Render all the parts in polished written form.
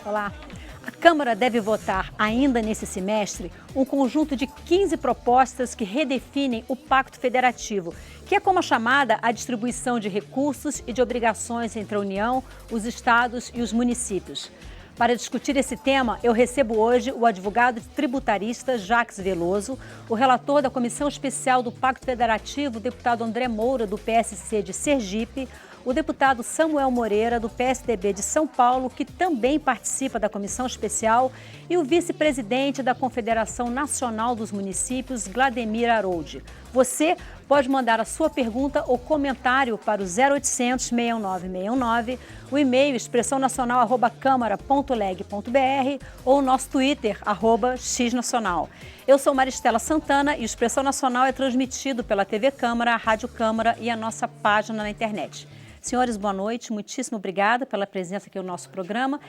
Olá. A Câmara deve votar ainda nesse semestre um conjunto de 15 propostas que redefinem o Pacto Federativo, que é como a chamada a distribuição de recursos e de obrigações entre a União, os estados e os municípios. Para discutir esse tema, eu recebo hoje o advogado tributarista Jacques Veloso, o relator da Comissão Especial do Pacto Federativo, o deputado André Moura, do PSC de Sergipe, o deputado Samuel Moreira, do PSDB de São Paulo, que também participa da Comissão Especial, e o vice-presidente da Confederação Nacional dos Municípios, Glademir Aroldi. Você pode mandar a sua pergunta ou comentário para o 0800 69 619, o e-mail expressãonacional@câmara.leg.br ou o nosso Twitter, @xnacional. Eu sou Maristela Santana e o Expressão Nacional é transmitido pela TV Câmara, a Rádio Câmara e a nossa página na internet. Senhores, boa noite. Muitíssimo obrigada pela presença aqui no nosso programa.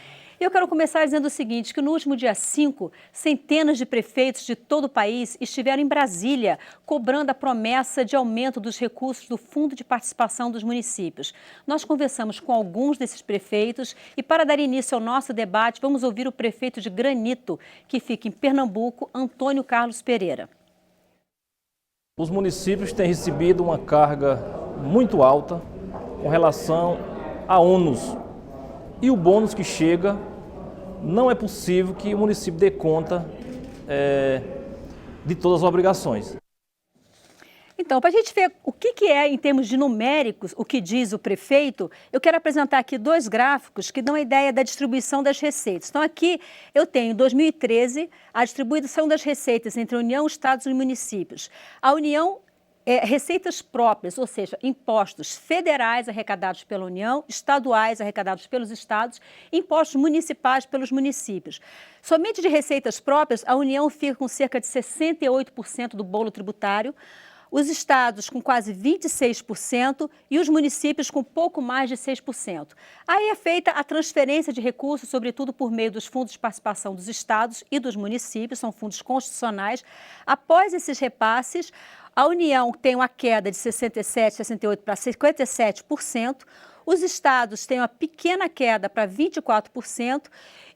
E eu quero começar dizendo o seguinte, que no último dia 5, centenas de prefeitos de todo o país estiveram em Brasília, cobrando a promessa de aumento dos recursos do Fundo de Participação dos Municípios. Nós conversamos com alguns desses prefeitos e, para dar início ao nosso debate, vamos ouvir o prefeito de Granito, que fica em Pernambuco, Antônio Carlos Pereira. Os municípios têm recebido uma carga muito alta com relação a ônus. E o bônus que chega, não é possível que o município dê conta de todas as obrigações. Então, para a gente ver o que é, em termos de numéricos, o que diz o prefeito, eu quero apresentar aqui dois gráficos que dão a ideia da distribuição das receitas. Então, aqui eu tenho, em 2013, a distribuição das receitas entre a União, Estados e municípios. A União receitas próprias, ou seja, impostos federais arrecadados pela União, estaduais arrecadados pelos estados, impostos municipais pelos municípios. Somente de receitas próprias, a União fica com cerca de 68% do bolo tributário, os estados com quase 26% e os municípios com pouco mais de 6%. Aí é feita a transferência de recursos, sobretudo por meio dos fundos de participação dos estados e dos municípios, são fundos constitucionais. Após esses repasses, a União tem uma queda de 67%, 68% para 57%, os estados têm uma pequena queda para 24%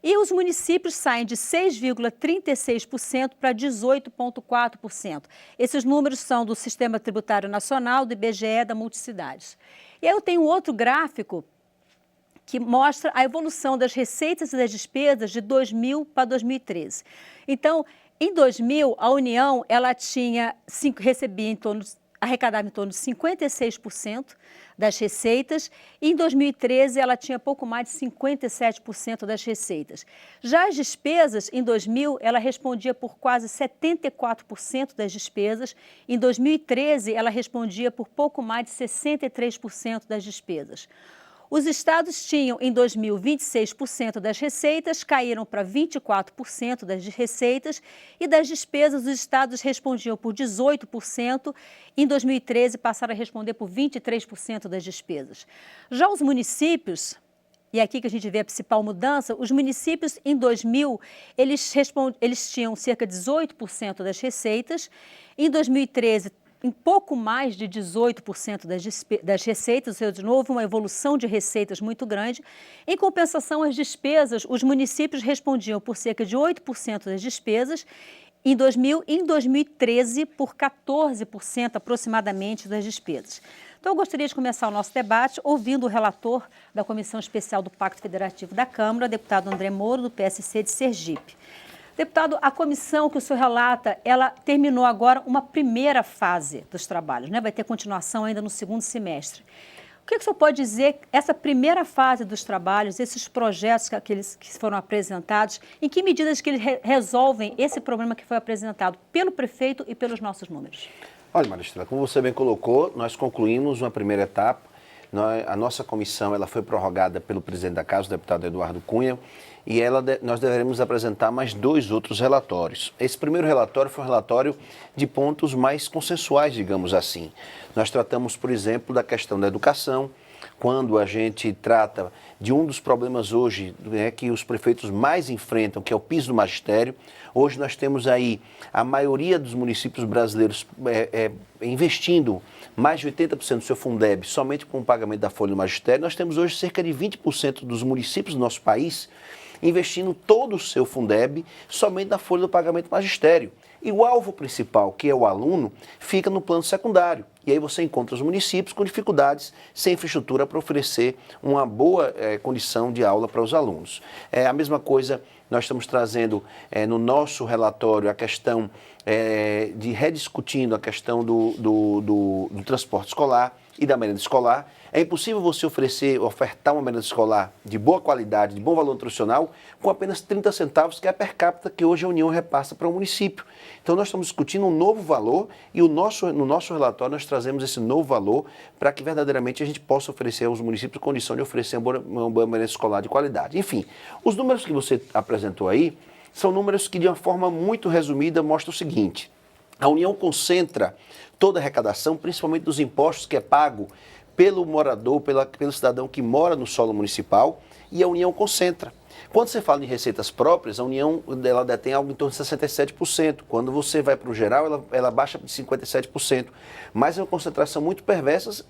e os municípios saem de 6,36% para 18,4%. Esses números são do Sistema Tributário Nacional, do IBGE, da Multicidades. E aí eu tenho outro gráfico que mostra a evolução das receitas e das despesas de 2000 para 2013. Então, em 2000, a União arrecadava em torno de 56% das receitas e em 2013 ela tinha pouco mais de 57% das receitas. Já as despesas, em 2000, ela respondia por quase 74% das despesas. Em 2013, ela respondia por pouco mais de 63% das despesas. Os estados tinham, em 2000, 26% das receitas, caíram para 24% das receitas e das despesas os estados respondiam por 18%, em 2013 passaram a responder por 23% das despesas. Já os municípios, e é aqui que a gente vê a principal mudança, os municípios em 2000, eles tinham cerca de 18% das receitas, em 2013 em pouco mais de 18% das receitas, ou seja, de novo, uma evolução de receitas muito grande. Em compensação, as despesas, os municípios respondiam por cerca de 8% das despesas em 2000 e em 2013 por 14% aproximadamente das despesas. Então, eu gostaria de começar o nosso debate ouvindo o relator da Comissão Especial do Pacto Federativo da Câmara, deputado André Moura, do PSC de Sergipe. Deputado, a comissão que o senhor relata, ela terminou agora uma primeira fase dos trabalhos, né? Vai ter continuação ainda no segundo semestre. O que o senhor pode dizer, essa primeira fase dos trabalhos, esses projetos que foram apresentados, em que medidas que eles resolvem esse problema que foi apresentado pelo prefeito e pelos nossos números? Olha, Maristela, como você bem colocou, nós concluímos uma primeira etapa. A nossa comissão ela foi prorrogada pelo presidente da Casa, o deputado Eduardo Cunha, e nós deveremos apresentar mais 2 outros relatórios. Esse primeiro relatório foi um relatório de pontos mais consensuais, digamos assim. Nós tratamos, por exemplo, da questão da educação, quando a gente trata de um dos problemas hoje que os prefeitos mais enfrentam, que é o piso do magistério. Hoje nós temos aí a maioria dos municípios brasileiros investindo mais de 80% do seu Fundeb somente com o pagamento da folha do magistério. Nós temos hoje cerca de 20% dos municípios do nosso país investindo todo o seu Fundeb somente na folha do pagamento magistério. E o alvo principal, que é o aluno, fica no plano secundário. E aí você encontra os municípios com dificuldades, sem infraestrutura para oferecer uma boa condição de aula para os alunos. A mesma coisa nós estamos trazendo no nosso relatório a questão de rediscutindo a questão do transporte escolar e da merenda escolar. É impossível você ofertar uma merenda escolar de boa qualidade, de bom valor nutricional, com apenas 30 centavos, que é a per capita que hoje a União repassa para o município. Então nós estamos discutindo um novo valor e no nosso relatório nós trazemos esse novo valor para que verdadeiramente a gente possa oferecer aos municípios condição de oferecer uma boa merenda escolar de qualidade. Enfim, os números que você apresentou aí são números que de uma forma muito resumida mostram o seguinte: a União concentra toda a arrecadação, principalmente dos impostos que é pago pelo morador, pelo cidadão que mora no solo municipal, e a União concentra. Quando você fala em receitas próprias, a União ela detém algo em torno de 67%. Quando você vai para o geral, ela baixa de 57%. Mas é uma concentração muito perversa,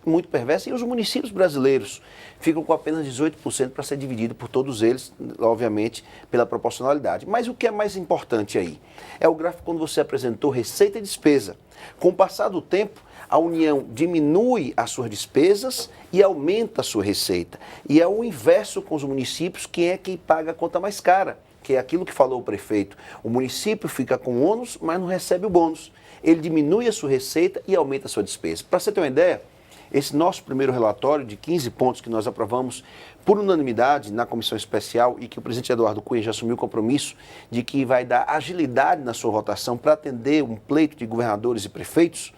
e os municípios brasileiros ficam com apenas 18% para ser dividido por todos eles, obviamente, pela proporcionalidade. Mas o que é mais importante aí? É o gráfico quando você apresentou receita e despesa. Com o passar do tempo, a União diminui as suas despesas e aumenta a sua receita. E é o inverso com os municípios, que é quem paga a conta mais cara, que é aquilo que falou o prefeito. O município fica com ônus, mas não recebe o bônus. Ele diminui a sua receita e aumenta a sua despesa. Para você ter uma ideia, esse nosso primeiro relatório de 15 pontos que nós aprovamos por unanimidade na comissão especial e que o presidente Eduardo Cunha já assumiu o compromisso de que vai dar agilidade na sua votação para atender um pleito de governadores e prefeitos,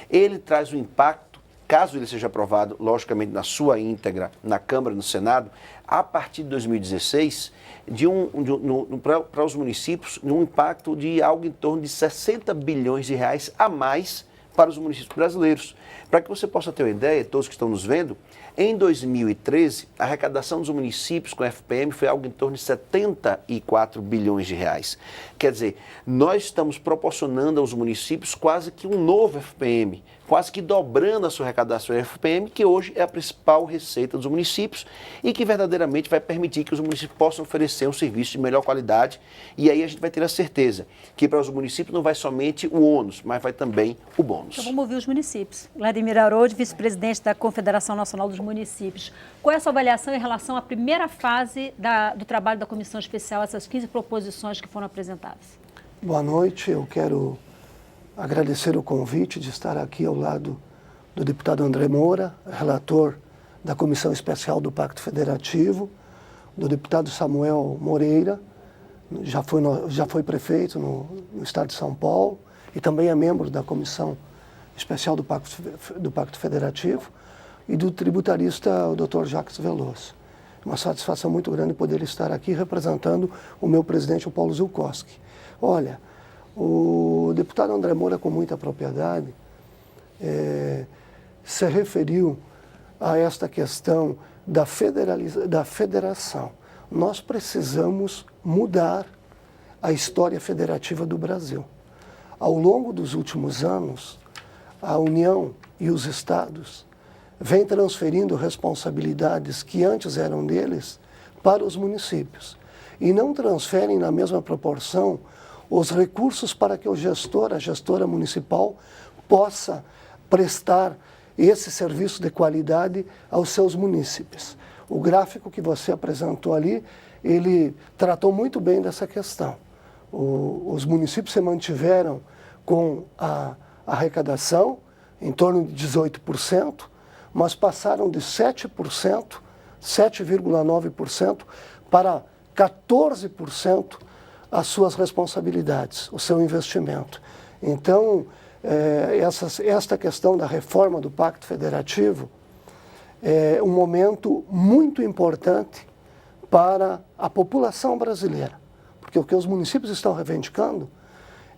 ele traz um impacto, caso ele seja aprovado, logicamente, na sua íntegra, na Câmara e no Senado, a partir de 2016, para os municípios, um impacto de algo em torno de 60 bilhões de reais a mais para os municípios brasileiros. Para que você possa ter uma ideia, todos que estão nos vendo, em 2013, a arrecadação dos municípios com FPM foi algo em torno de 74 bilhões de reais. Quer dizer, nós estamos proporcionando aos municípios quase que um novo FPM, quase que dobrando a sua arrecadação em FPM, que hoje é a principal receita dos municípios e que verdadeiramente vai permitir que os municípios possam oferecer um serviço de melhor qualidade. E aí a gente vai ter a certeza que para os municípios não vai somente o ônus, mas vai também o bônus. Então vamos ouvir os municípios. Vladimir Aroldi, vice-presidente da Confederação Nacional dos Municípios. Qual é a sua avaliação em relação à primeira fase do trabalho da Comissão Especial, essas 15 proposições que foram apresentadas? Boa noite, eu quero agradecer o convite de estar aqui ao lado do deputado André Moura, relator da Comissão Especial do Pacto Federativo, do deputado Samuel Moreira, já foi prefeito no estado de São Paulo e também é membro da Comissão Especial do Pacto Federativo, e do tributarista, o Dr. Jacques Veloso. É uma satisfação muito grande poder estar aqui representando o meu presidente, o Paulo Zulkowski. Olha, o deputado André Moura, com muita propriedade, se referiu a esta questão da federação. Nós precisamos mudar a história federativa do Brasil. Ao longo dos últimos anos, a União e os estados vêm transferindo responsabilidades que antes eram deles para os municípios e não transferem na mesma proporção os recursos para que a gestora municipal possa prestar esse serviço de qualidade aos seus munícipes. O gráfico que você apresentou ali, ele tratou muito bem dessa questão. Os municípios se mantiveram com a arrecadação em torno de 18%, mas passaram de 7%, 7,9% para 14% as suas responsabilidades, o seu investimento. Então, esta questão da reforma do Pacto Federativo é um momento muito importante para a população brasileira, porque o que os municípios estão reivindicando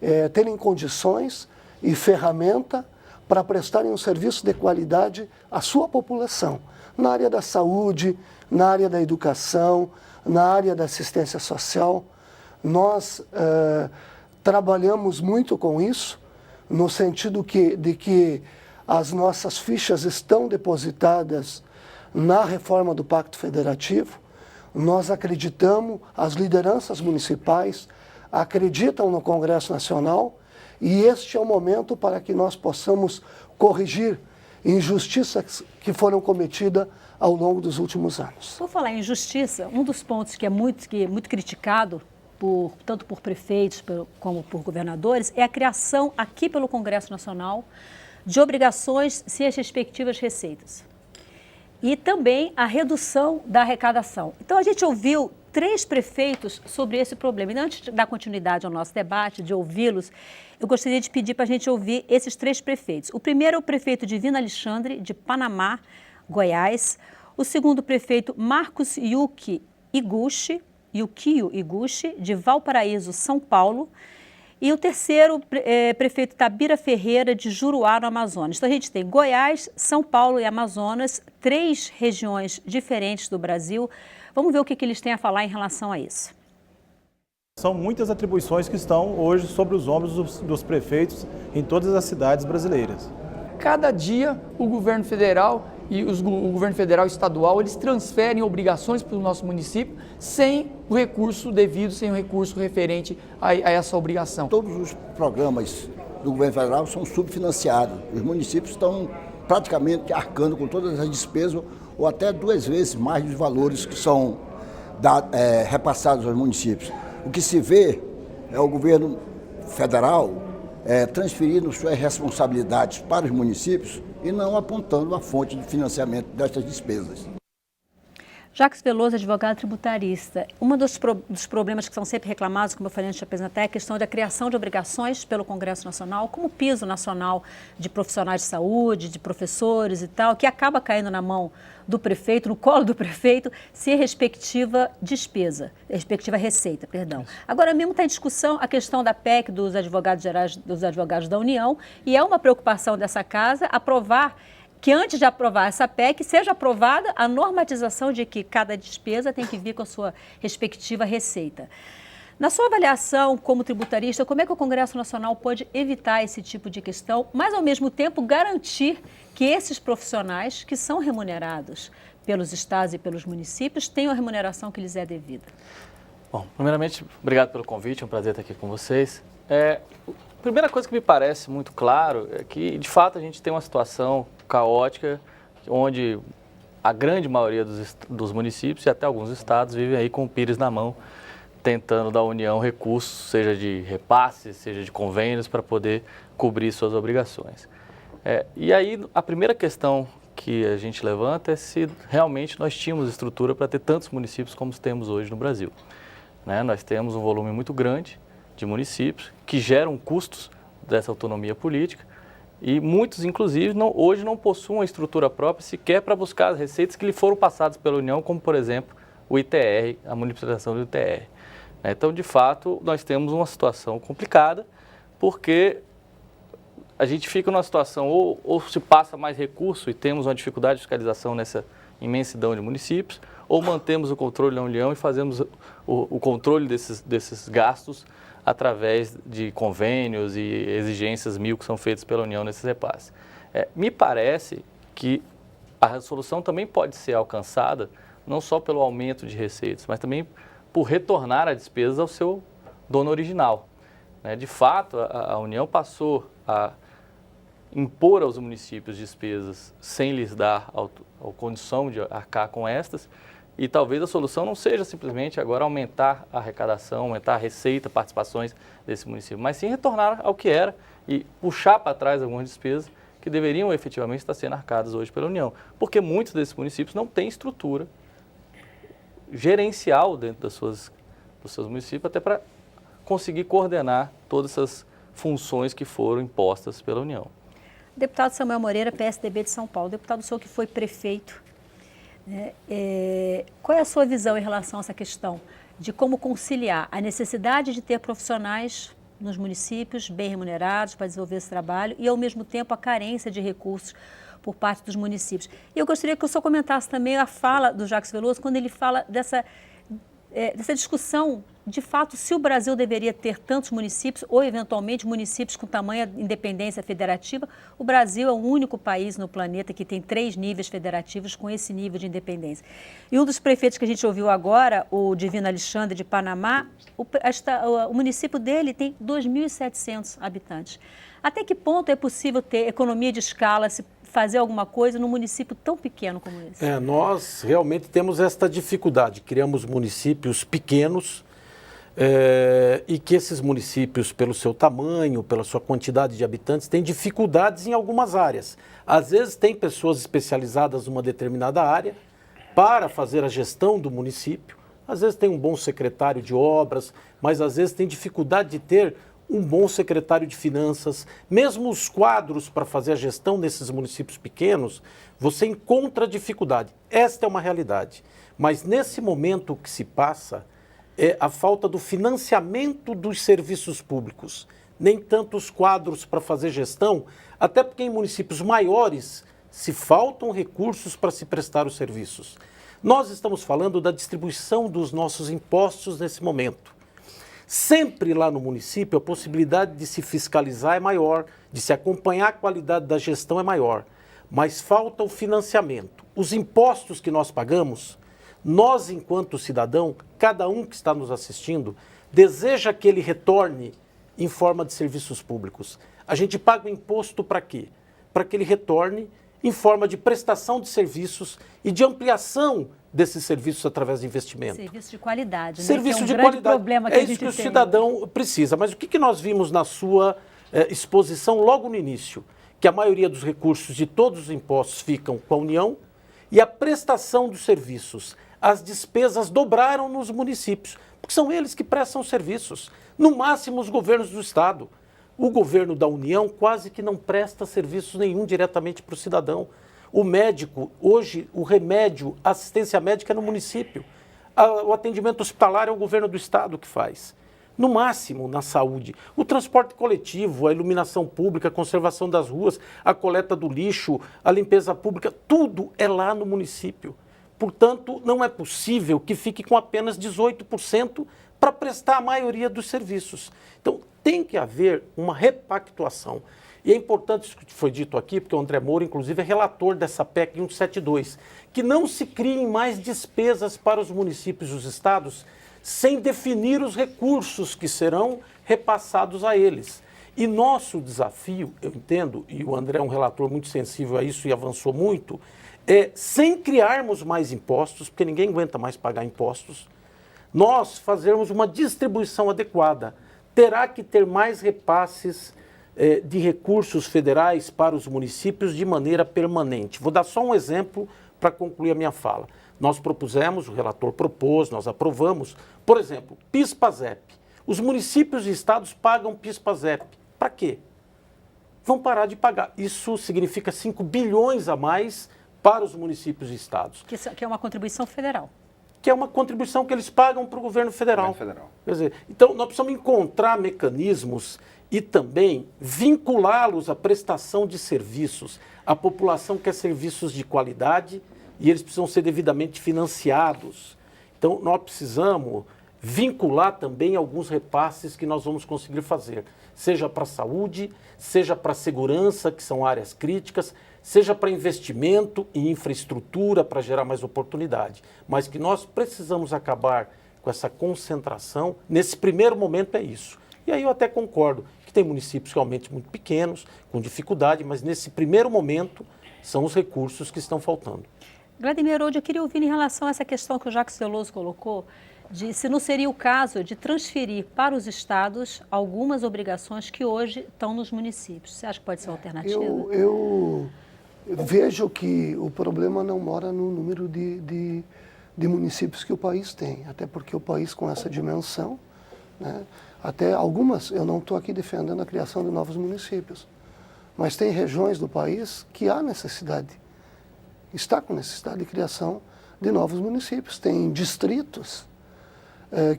é terem condições e ferramenta para prestarem um serviço de qualidade à sua população, na área da saúde, na área da educação, na área da assistência social. Nós trabalhamos muito com isso, no sentido de que as nossas fichas estão depositadas na reforma do Pacto Federativo. Nós acreditamos, as lideranças municipais acreditam no Congresso Nacional, e este é o momento para que nós possamos corrigir injustiças que foram cometidas ao longo dos últimos anos. Por falar em justiça, um dos pontos que é muito criticado, tanto por prefeitos como por governadores, é a criação aqui pelo Congresso Nacional de obrigações sem as respectivas receitas. E também a redução da arrecadação. Então, a gente ouviu 3 prefeitos sobre esse problema. E antes de dar continuidade ao nosso debate, de ouvi-los, eu gostaria de pedir para a gente ouvir esses 3 prefeitos. O primeiro é o prefeito Divino Alexandre, de Panamá, Goiás. O segundo prefeito, Marcos Yukio Iguchi, de Valparaíso, São Paulo. E o terceiro, prefeito Tabira Ferreira, de Juruá, no Amazonas. Então, a gente tem Goiás, São Paulo e Amazonas, 3 regiões diferentes do Brasil. Vamos ver o que eles têm a falar em relação a isso. São muitas atribuições que estão hoje sobre os ombros dos prefeitos em todas as cidades brasileiras. Cada dia, o governo federal e o governo federal e estadual, eles transferem obrigações para o nosso município sem o recurso devido, sem o recurso referente a essa obrigação. Todos os programas do governo federal são subfinanciados. Os municípios estão praticamente arcando com todas as despesas ou até 2 vezes mais dos valores que são repassados aos municípios. O que se vê é o governo federal transferindo suas responsabilidades para os municípios e não apontando a fonte de financiamento destas despesas. Jacques Veloso, advogado tributarista. Um dos problemas que são sempre reclamados, como eu falei antes de apresentar, é a questão da criação de obrigações pelo Congresso Nacional, como piso nacional de profissionais de saúde, de professores e tal, que acaba caindo na mão do prefeito, no colo do prefeito, sem a respectiva receita, perdão. Agora mesmo está em discussão a questão da PEC dos advogados gerais, dos advogados da União, e é uma preocupação dessa casa aprovar que antes de aprovar essa PEC, seja aprovada a normatização de que cada despesa tem que vir com a sua respectiva receita. Na sua avaliação como tributarista, como é que o Congresso Nacional pode evitar esse tipo de questão, mas ao mesmo tempo garantir que esses profissionais que são remunerados pelos estados e pelos municípios tenham a remuneração que lhes é devida? Bom, primeiramente, obrigado pelo convite, é um prazer estar aqui com vocês. A primeira coisa que me parece muito claro é que, de fato, a gente tem uma situação caótica, onde a grande maioria dos municípios e até alguns estados vivem aí com o pires na mão, tentando da União recursos, seja de repasses, seja de convênios, para poder cobrir suas obrigações. E aí, a primeira questão que a gente levanta é se realmente nós tínhamos estrutura para ter tantos municípios como temos hoje no Brasil. Nós temos um volume muito grande de municípios que geram custos dessa autonomia política e muitos, inclusive, hoje não possuem uma estrutura própria sequer para buscar as receitas que lhe foram passadas pela União, como, por exemplo, o ITR, a municipalização do ITR. Então, de fato, nós temos uma situação complicada, porque a gente fica numa situação ou se passa mais recurso e temos uma dificuldade de fiscalização nessa imensidão de municípios, ou mantemos o controle da União e fazemos o controle desses gastos através de convênios e exigências mil que são feitas pela União nesses repasses. Me parece que a solução também pode ser alcançada não só pelo aumento de receitas, mas também por retornar a despesa ao seu dono original. De fato, a União passou a impor aos municípios despesas sem lhes dar a condição de arcar com estas, e talvez a solução não seja simplesmente agora aumentar a arrecadação, aumentar a receita, participações desse município, mas sim retornar ao que era e puxar para trás algumas despesas que deveriam efetivamente estar sendo arcadas hoje pela União, porque muitos desses municípios não têm estrutura gerencial dentro dos seus municípios, até para conseguir coordenar todas essas funções que foram impostas pela União. Deputado Samuel Moreira, PSDB de São Paulo. Deputado, o senhor que foi prefeito, qual é a sua visão em relação a essa questão de como conciliar a necessidade de ter profissionais nos municípios bem remunerados para desenvolver esse trabalho e, ao mesmo tempo, a carência de recursos por parte dos municípios? E eu gostaria que o senhor comentasse também a fala do Jacques Veloso, quando ele fala dessa discussão de fato, se o Brasil deveria ter tantos municípios ou, eventualmente, municípios com tamanha independência federativa. O Brasil é o único país no planeta que tem 3 níveis federativos com esse nível de independência. E um dos prefeitos que a gente ouviu agora, o Divino Alexandre de Panamá, o município dele tem 2.700 habitantes. Até que ponto é possível ter economia de escala, se fazer alguma coisa num município tão pequeno como esse? Nós realmente temos esta dificuldade. Criamos municípios pequenos e que esses municípios, pelo seu tamanho, pela sua quantidade de habitantes, têm dificuldades em algumas áreas. Às vezes tem pessoas especializadas numa determinada área para fazer a gestão do município. Às vezes tem um bom secretário de obras, mas às vezes tem dificuldade de ter um bom secretário de finanças. Mesmo os quadros para fazer a gestão desses municípios pequenos, você encontra dificuldade. Esta é uma realidade. Mas nesse momento que se passa é a falta do financiamento dos serviços públicos. Nem tanto os quadros para fazer gestão, até porque em municípios maiores se faltam recursos para se prestar os serviços. Nós estamos falando da distribuição dos nossos impostos nesse momento. Sempre lá no município a possibilidade de se fiscalizar é maior, de se acompanhar a qualidade da gestão é maior, mas falta o financiamento. Os impostos que nós pagamos, nós enquanto cidadão, cada um que está nos assistindo, deseja que ele retorne em forma de serviços públicos. A gente paga o imposto para quê? Para que ele retorne em forma de prestação de serviços e de ampliação desses serviços através de investimento. Serviço de qualidade, né? Serviço que é um de grande qualidade. problema que é a gente isso que o tem. cidadão precisa. Mas o que nós vimos na sua exposição logo no início? Que a maioria dos recursos de todos os impostos ficam com a União e a prestação dos serviços. As despesas dobraram nos municípios, porque são eles que prestam serviços. No máximo, os governos do Estado. O governo da União quase que não presta serviços nenhum diretamente para o cidadão. O médico, hoje, o remédio, a assistência médica é no município. O atendimento hospitalar é o governo do Estado que faz. No máximo, na saúde. O transporte coletivo, a iluminação pública, a conservação das ruas, a coleta do lixo, a limpeza pública, tudo é lá no município. Portanto, não é possível que fique com apenas 18% para prestar a maioria dos serviços. Então, tem que haver uma repactuação. E é importante isso que foi dito aqui, porque o André Moura, inclusive, é relator dessa PEC 172, que não se criem mais despesas para os municípios e os estados sem definir os recursos que serão repassados a eles. E nosso desafio, eu entendo, e o André é um relator muito sensível a isso e avançou muito, é sem criarmos mais impostos, porque ninguém aguenta mais pagar impostos, nós fazermos uma distribuição adequada. Terá que ter mais repasses de recursos federais para os municípios de maneira permanente. Vou dar só um exemplo para concluir a minha fala. Nós propusemos, o relator propôs, nós aprovamos, por exemplo, PIS/PASEP. Os municípios e estados pagam PIS/PASEP. Para quê? Vão parar de pagar. Isso significa 5 bilhões a mais para os municípios e estados. Que é uma contribuição federal. Que é uma contribuição que eles pagam para o governo federal. Quer dizer, então, nós precisamos encontrar mecanismos e também vinculá-los à prestação de serviços. A população quer serviços de qualidade e eles precisam ser devidamente financiados. Então, nós precisamos vincular também alguns repasses que nós vamos conseguir fazer, seja para a saúde, seja para a segurança, que são áreas críticas, seja para investimento e infraestrutura para gerar mais oportunidade. Mas que nós precisamos acabar com essa concentração, nesse primeiro momento é isso. E aí eu até concordo que tem municípios realmente muito pequenos, com dificuldade, mas nesse primeiro momento são os recursos que estão faltando. Vladimir Herold, eu queria ouvir em relação a essa questão que o Jacques Veloso colocou, de se não seria o caso de transferir para os estados algumas obrigações que hoje estão nos municípios. Você acha que pode ser uma alternativa? Eu vejo que o problema não mora no número de municípios que o país tem, até porque o país com essa dimensão, né, até algumas, eu não estou aqui defendendo a criação de novos municípios, mas tem regiões do país que há necessidade, está com necessidade de criação de novos municípios. Tem distritos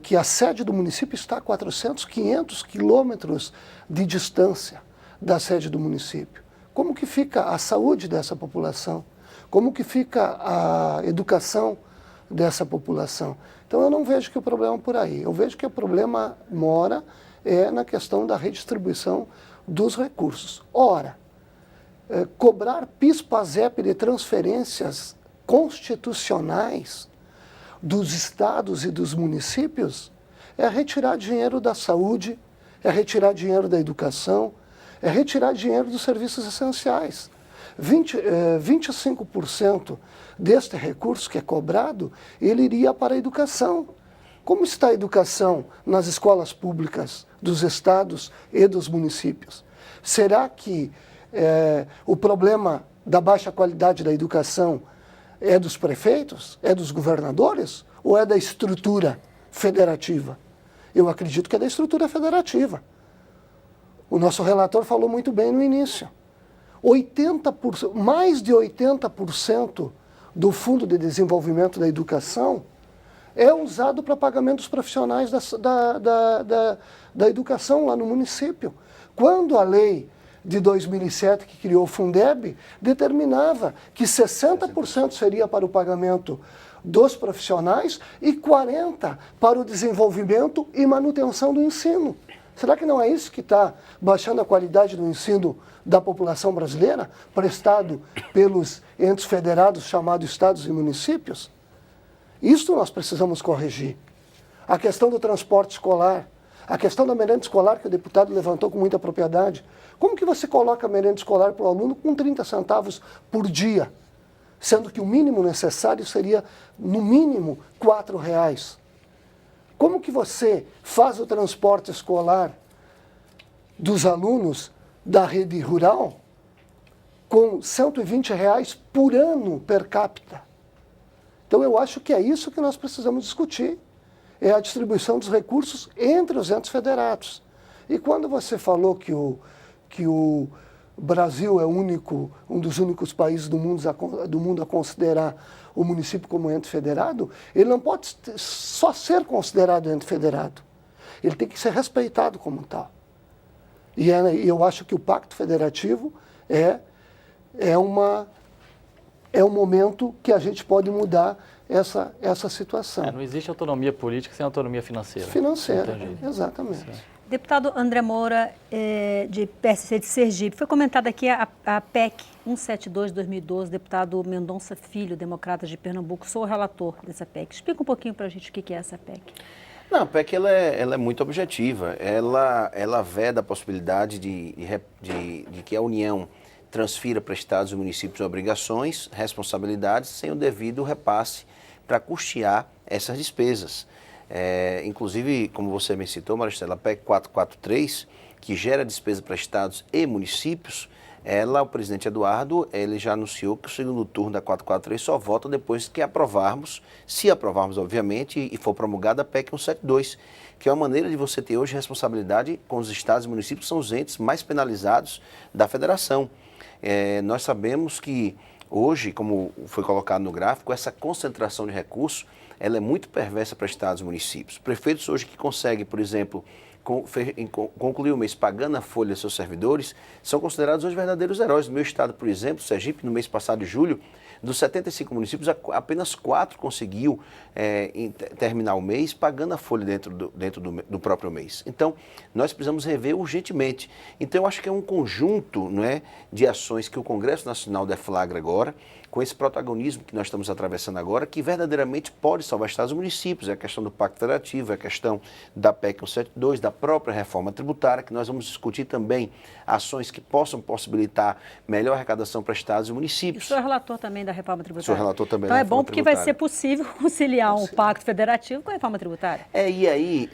que a sede do município está a 400, 500 quilômetros de distância da sede do município. Como que fica a saúde dessa população? Como que fica a educação dessa população? Então eu não vejo que o problema é por aí. Eu vejo que o problema mora na questão da redistribuição dos recursos. Ora, cobrar PIS/PASEP de transferências constitucionais dos estados e dos municípios é retirar dinheiro da saúde, é retirar dinheiro da educação, é retirar dinheiro dos serviços essenciais. 25% deste recurso que é cobrado, ele iria para a educação. Como está a educação nas escolas públicas dos estados e dos municípios? Será que o problema da baixa qualidade da educação é dos prefeitos? É dos governadores? Ou é da estrutura federativa? Eu acredito que é da estrutura federativa. O nosso relator falou muito bem no início. 80%, mais de 80% do Fundo de Desenvolvimento da Educação é usado para pagamento dos profissionais da educação lá no município. Quando a lei de 2007, que criou o Fundeb, determinava que 60% seria para o pagamento dos profissionais e 40% para o desenvolvimento e manutenção do ensino. Será que não é isso que está baixando a qualidade do ensino da população brasileira, prestado pelos entes federados chamados estados e municípios? Isso nós precisamos corrigir. A questão do transporte escolar, a questão da merenda escolar que o deputado levantou com muita propriedade. Como que você coloca a merenda escolar para o aluno com 30 centavos por dia, sendo que o mínimo necessário seria, no mínimo, R$4? Como que você faz o transporte escolar dos alunos da rede rural com R$120 por ano per capita? Então eu acho que é isso que nós precisamos discutir, é a distribuição dos recursos entre os entes federados. E quando você falou que o Brasil é um dos únicos países do mundo a considerar o município como ente federado, ele não pode só ser considerado ente federado. Ele tem que ser respeitado como tal. E eu acho que o Pacto Federativo é um momento que a gente pode mudar essa situação. Não existe autonomia política sem autonomia financeira. Financeira, exatamente. Sim. Deputado André Moura, de PSC de Sergipe, foi comentada aqui a PEC 172 de 2012, deputado Mendonça Filho, democrata de Pernambuco, sou o relator dessa PEC. Explica um pouquinho para a gente o que é essa PEC. Não, a PEC ela é muito objetiva. Ela veda a possibilidade de que a União transfira para estados e municípios obrigações, responsabilidades, sem o devido repasse para custear essas despesas. Inclusive, como você me citou, Maristela, a PEC 443, que gera despesa para estados e municípios, o presidente Eduardo, ele já anunciou que o segundo turno da 443 só vota depois que aprovarmos, se aprovarmos, obviamente, e for promulgada a PEC 172, que é uma maneira de você ter hoje responsabilidade com os estados e municípios, que são os entes mais penalizados da federação. Nós sabemos que hoje, como foi colocado no gráfico, essa concentração de recursos, ela é muito perversa para estados e municípios. Prefeitos hoje que conseguem, por exemplo, concluir o mês pagando a folha dos seus servidores, são considerados hoje verdadeiros heróis. No meu estado, por exemplo, Sergipe, no mês passado de julho, dos 75 municípios, apenas 4 conseguiu terminar o mês pagando a folha dentro do próprio mês. Então, nós precisamos rever urgentemente. Então, eu acho que é um conjunto, não é, de ações que o Congresso Nacional deflagra agora, com esse protagonismo que nós estamos atravessando agora, que verdadeiramente pode salvar estados e municípios. É a questão do Pacto Federativo, é a questão da PEC 172, da própria reforma tributária, que nós vamos discutir também ações que possam possibilitar melhor arrecadação para estados e municípios. E o senhor é relator também da reforma tributária. Sou relator também então da é bom reforma porque tributária. vai ser possível conciliar um pacto federativo com a reforma tributária. E aí,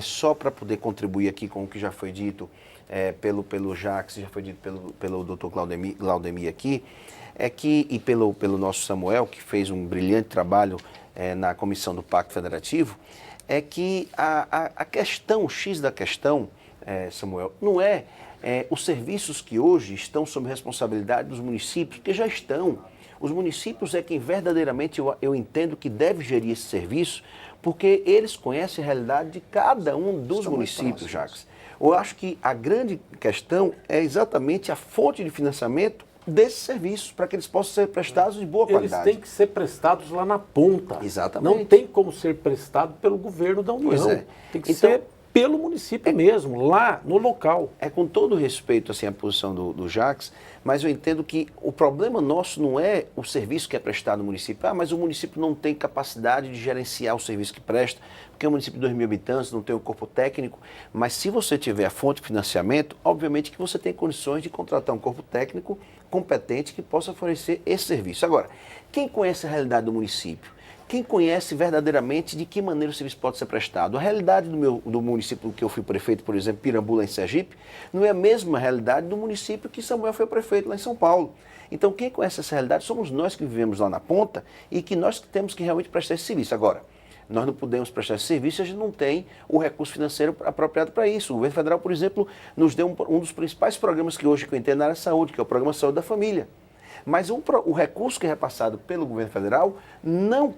só para poder contribuir aqui com o que já foi dito pelo Jacques, já foi dito pelo doutor Claudemir aqui, e pelo nosso Samuel, que fez um brilhante trabalho na comissão do Pacto Federativo, é que a questão, o X da questão, Samuel, não é os serviços que hoje estão sob responsabilidade dos municípios, que já estão. Os municípios é quem verdadeiramente eu entendo que deve gerir esse serviço, porque eles conhecem a realidade de cada um dos municípios, Jacques. Eu acho que a grande questão é exatamente a fonte de financiamento desses serviços, para que eles possam ser prestados de boa qualidade. Eles têm que ser prestados lá na ponta. Exatamente. Não tem como ser prestado pelo governo da União. Pois é. Tem que Então, ser pelo município mesmo, lá no local. É com todo respeito assim, à posição do Jacques, mas eu entendo que o problema nosso não é o serviço que é prestado no município. Ah, mas o município não tem capacidade de gerenciar o serviço que presta, porque é um município de 2.000 habitantes, não tem um corpo técnico. Mas se você tiver a fonte de financiamento, obviamente que você tem condições de contratar um corpo técnico competente que possa oferecer esse serviço. Agora, quem conhece a realidade do município? Quem conhece verdadeiramente de que maneira o serviço pode ser prestado? A realidade do município que eu fui prefeito, por exemplo, Pirambu, lá em Sergipe, não é a mesma realidade do município que Samuel foi prefeito lá em São Paulo. Então, quem conhece essa realidade somos nós que vivemos lá na ponta e que nós temos que realmente prestar esse serviço. Agora, nós não podemos prestar esse serviço se a gente não tem o recurso financeiro apropriado para isso. O governo federal, por exemplo, nos deu um dos principais programas que hoje eu entendo na área da saúde, que é o Programa Saúde da Família. Mas o recurso que é repassado pelo governo federal não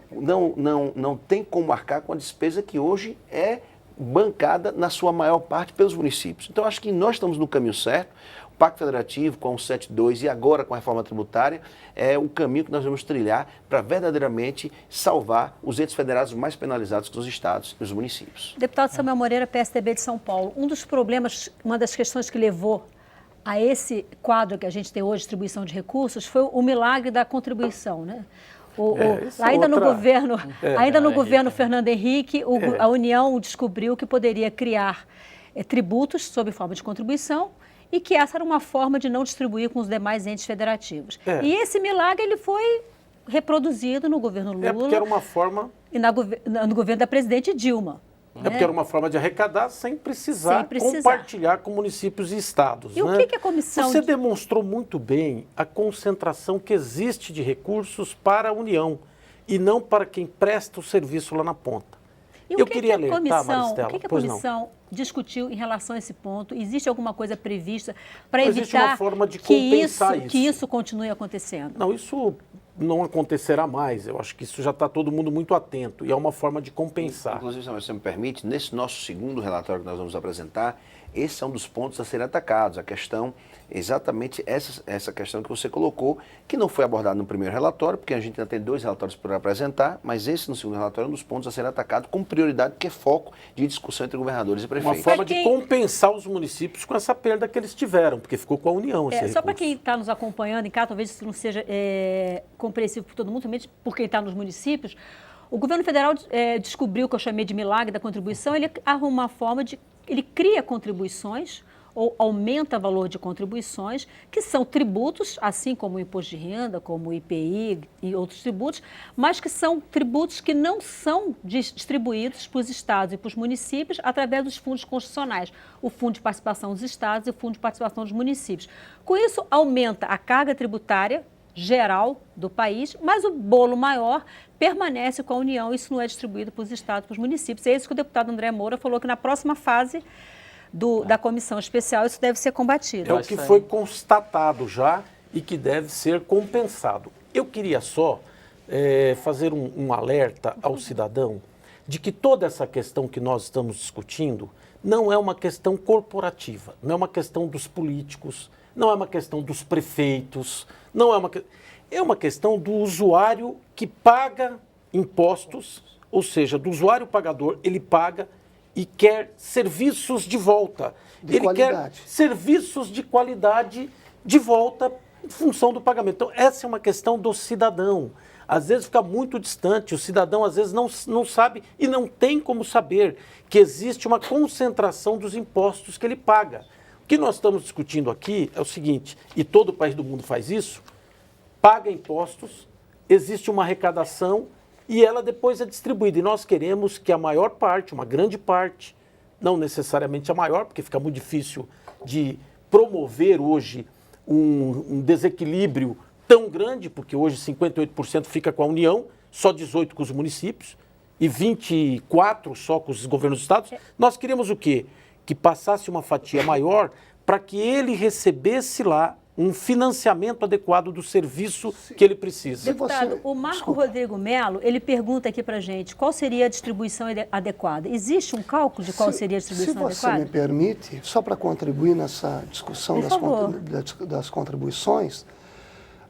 tem como arcar com a despesa que hoje é bancada, na sua maior parte, pelos municípios. Então, acho que nós estamos no caminho certo. O Pacto Federativo, com o 172 e agora com a reforma tributária, é o caminho que nós vamos trilhar para verdadeiramente salvar os entes federados mais penalizados que os estados e os municípios. Deputado Samuel Moreira, PSDB de São Paulo. Um dos problemas, uma das questões que levou a esse quadro que a gente tem hoje, distribuição de recursos, foi o milagre da contribuição, né? Ainda no governo Fernando Henrique, a União descobriu que poderia criar tributos sob forma de contribuição e que essa era uma forma de não distribuir com os demais entes federativos. E esse milagre ele foi reproduzido no governo Lula porque era uma forma... e no governo da presidente Dilma. Porque era uma forma de arrecadar sem precisar compartilhar com municípios e estados. E o que a comissão... Você demonstrou muito bem a concentração que existe de recursos para a União e não para quem presta o serviço lá na ponta. E o que a comissão discutiu em relação a esse ponto? Existe alguma coisa prevista para evitar que isso continue acontecendo? Não, isso não acontecerá mais. Eu acho que isso já está todo mundo muito atento e é uma forma de compensar. Inclusive, se você me permite, nesse nosso segundo relatório que nós vamos apresentar, esse é um dos pontos a serem atacados, a questão, exatamente essa questão que você colocou, que não foi abordada no primeiro relatório, porque a gente ainda tem 2 relatórios para apresentar, mas esse no segundo relatório é um dos pontos a serem atacados com prioridade, que é foco de discussão entre governadores e prefeitos. Uma forma de compensar os municípios com essa perda que eles tiveram, porque ficou com a União esse recurso. Só para quem está nos acompanhando, em casa, talvez isso não seja compreensível por todo mundo, também por quem está nos municípios, o governo federal descobriu o que eu chamei de milagre da contribuição, ele arruma uma forma de... Ele cria contribuições ou aumenta o valor de contribuições, que são tributos, assim como o imposto de renda, como o IPI e outros tributos, mas que são tributos que não são distribuídos para os estados e para os municípios através dos fundos constitucionais, o Fundo de Participação dos Estados e o Fundo de Participação dos Municípios. Com isso, aumenta a carga tributária geral do país, mas o bolo maior permanece com a União, isso não é distribuído para os estados e para os municípios. É isso que o deputado André Moura falou, que na próxima fase da comissão especial isso deve ser combatido. É o que foi constatado já e que deve ser compensado. Eu queria só fazer um alerta ao cidadão de que toda essa questão que nós estamos discutindo não é uma questão corporativa, não é uma questão dos políticos, não é uma questão dos prefeitos, é uma questão do usuário que paga impostos, ou seja, do usuário pagador, ele paga e quer serviços de volta. Ele quer serviços de qualidade de volta em função do pagamento. Então, essa é uma questão do cidadão. Às vezes fica muito distante, o cidadão às vezes não sabe e não tem como saber que existe uma concentração dos impostos que ele paga. O que nós estamos discutindo aqui é o seguinte, e todo país do mundo faz isso, paga impostos, existe uma arrecadação e ela depois é distribuída. E nós queremos que a maior parte, uma grande parte, não necessariamente a maior, porque fica muito difícil de promover hoje um desequilíbrio tão grande, porque hoje 58% fica com a União, só 18% com os municípios e 24% só com os governos do Estado. Nós queríamos o quê? Que passasse uma fatia maior para que ele recebesse lá um financiamento adequado do serviço que ele precisa. Deputado, o Marco Rodrigo Melo, ele pergunta aqui para a gente qual seria a distribuição adequada. Existe um cálculo de qual seria a distribuição adequada? Se você me permite, só para contribuir nessa discussão das contribuições,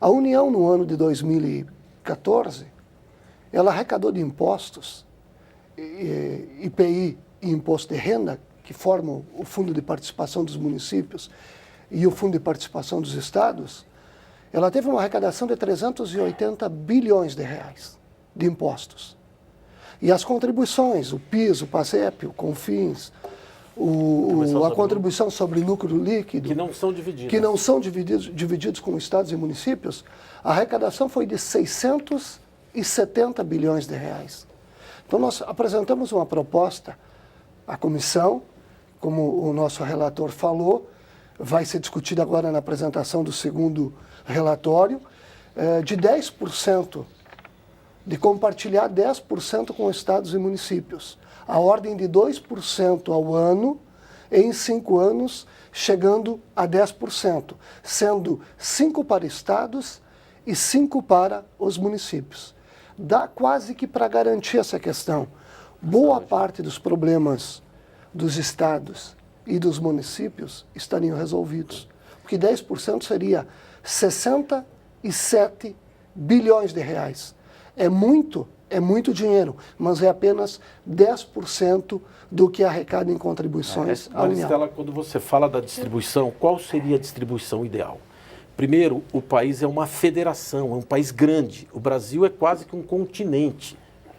A União, no ano de 2014, ela arrecadou de impostos, IPI e Imposto de Renda, que formam o Fundo de Participação dos Municípios e o Fundo de Participação dos Estados, ela teve uma arrecadação de 380 bilhões de reais de impostos. E as contribuições, o PIS, o PASEP, o CONFINS, a contribuição sobre lucro líquido, que não são divididos. Que não são divididos com estados e municípios, a arrecadação foi de 670 bilhões de reais. Então nós apresentamos uma proposta à comissão, como o nosso relator falou, vai ser discutida agora na apresentação do segundo relatório, de 10%, de compartilhar 10% com estados e municípios. A ordem de 2% ao ano, em 5 anos, chegando a 10%, sendo 5% para estados e 5% para os municípios. Dá quase que para garantir essa questão. Boa parte dos problemas dos estados e dos municípios estariam resolvidos, porque 10% seria 67 bilhões de reais. É muito dinheiro, mas é apenas 10% do que arrecada em contribuições à União. Maristela, quando você fala da distribuição, qual seria a distribuição ideal? Primeiro, o país é uma federação, é um país grande. O Brasil é quase que um continente,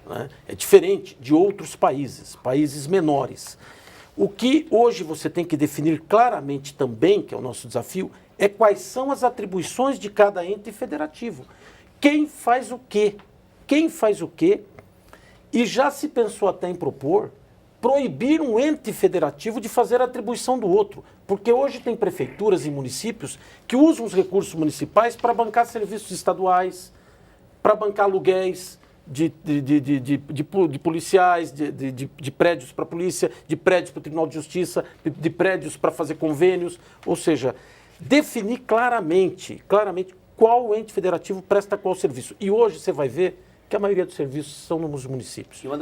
né? É diferente de outros países menores. O que hoje você tem que definir claramente também, que é o nosso desafio, é quais são as atribuições de cada ente federativo. Quem faz o quê? Quem faz o quê? E já se pensou até em proibir um ente federativo de fazer a atribuição do outro. Porque hoje tem prefeituras e municípios que usam os recursos municipais para bancar serviços estaduais, para bancar aluguéis de policiais, de prédios para a polícia, de prédios para o Tribunal de Justiça, de prédios para fazer convênios. Ou seja, definir claramente qual ente federativo presta qual serviço. E hoje você vai ver que a maioria dos serviços são nos municípios. Eu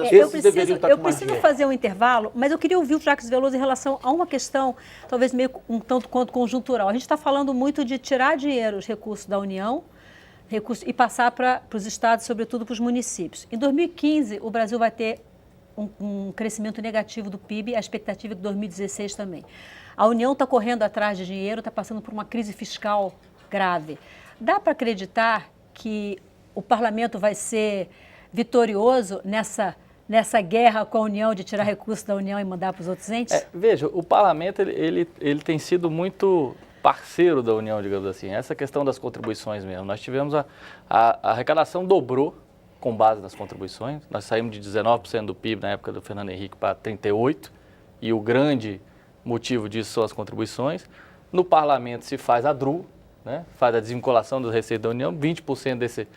preciso fazer um intervalo, mas eu queria ouvir o Jacques Veloso em relação a uma questão, talvez meio um tanto quanto conjuntural. A gente está falando muito de tirar dinheiro, os recursos da União, e passar para os estados, sobretudo para os municípios. Em 2015, o Brasil vai ter um crescimento negativo do PIB, a expectativa é que 2016 também. A União está correndo atrás de dinheiro, está passando por uma crise fiscal grave. Dá para acreditar que o parlamento vai ser vitorioso nessa guerra com a União, de tirar recursos da União e mandar para os outros entes? Veja, o parlamento ele tem sido muito parceiro da União, digamos assim. Essa questão das contribuições mesmo. Nós tivemos a arrecadação dobrou com base nas contribuições. Nós saímos de 19% do PIB na época do Fernando Henrique para 38%, e o grande motivo disso são as contribuições. No parlamento se faz a DRU, né? Faz a desvinculação das receitas da União, 20% desse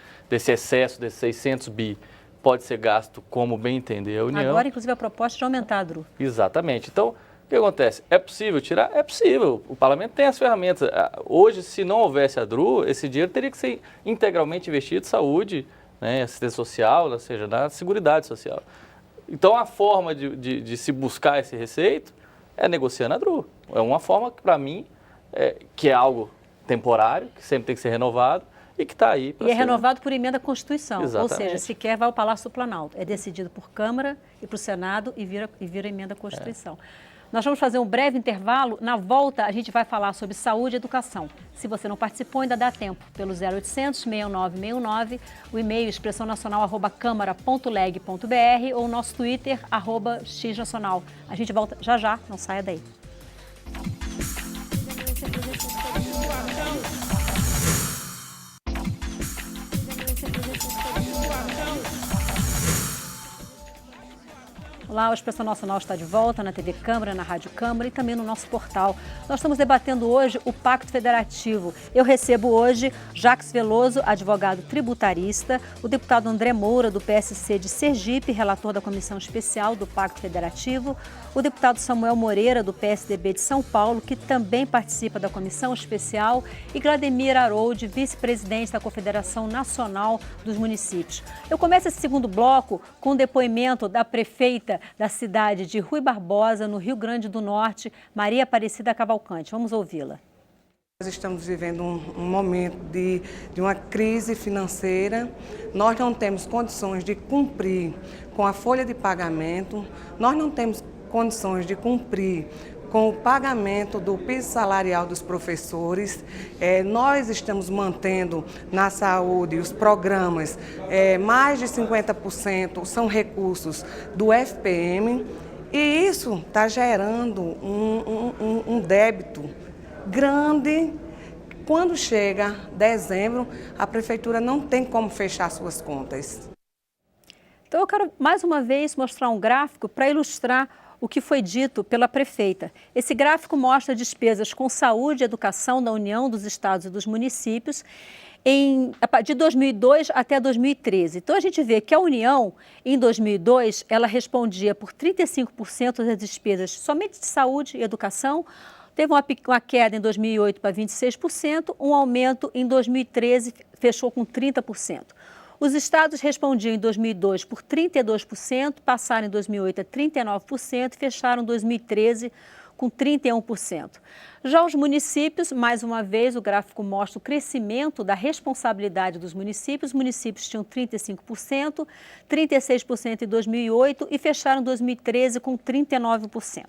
excesso, desses 600 bi, pode ser gasto como bem entender a União. Agora, inclusive, a proposta de aumentar a DRU. Exatamente. Então, o que acontece? É possível tirar? É possível. O parlamento tem as ferramentas. Hoje, se não houvesse a DRU, esse dinheiro teria que ser integralmente investido em saúde, né, assistência social, ou seja, na Seguridade Social. Então, a forma de se buscar esse receito é negociando a DRU. É uma forma que, para mim, que é algo temporário, que sempre tem que ser renovado e que está aí. E é renovado por emenda à Constituição. Exatamente. Ou seja, se quer, vai ao Palácio do Planalto. É decidido por Câmara e para o Senado e vira emenda à Constituição. Nós vamos fazer um breve intervalo. Na volta, a gente vai falar sobre saúde e educação. Se você não participou, ainda dá tempo. Pelo 0800 6969, o e-mail expressãonacional@câmara.leg.br ou o nosso Twitter, @xnacional. A gente volta já, não saia daí. Olá, o Expressão Nacional está de volta na TV Câmara, na Rádio Câmara e também no nosso portal. Nós estamos debatendo hoje o Pacto Federativo. Eu recebo hoje Jacques Veloso, advogado tributarista, o deputado André Moura, do PSC de Sergipe, relator da Comissão Especial do Pacto Federativo, o deputado Samuel Moreira, do PSDB de São Paulo, que também participa da Comissão Especial, e Glademir Harold, vice-presidente da Confederação Nacional dos Municípios. Eu começo esse segundo bloco com o depoimento da prefeita da cidade de Rui Barbosa, no Rio Grande do Norte, Maria Aparecida Cavalcante. Vamos ouvi-la. Nós estamos vivendo um momento de uma crise financeira, nós não temos condições de cumprir com a folha de pagamento, nós não temos condições de cumprir com o pagamento do piso salarial dos professores. Nós estamos mantendo na saúde os programas, mais de 50% são recursos do FPM, e isso está gerando um débito grande. Quando chega dezembro, a prefeitura não tem como fechar suas contas. Então eu quero mais uma vez mostrar um gráfico para ilustrar o que foi dito pela prefeita. Esse gráfico mostra despesas com saúde e educação da União, dos estados e dos municípios de 2002 até 2013. Então a gente vê que a União, em 2002, ela respondia por 35% das despesas somente de saúde e educação. Teve uma queda em 2008 para 26%, um aumento em 2013, fechou com 30%. Os estados respondiam em 2002 por 32%, passaram em 2008 a 39% e fecharam em 2013 com 31%. Já os municípios, mais uma vez, o gráfico mostra o crescimento da responsabilidade dos municípios. Os municípios tinham 35%, 36% em 2008 e fecharam em 2013 com 39%.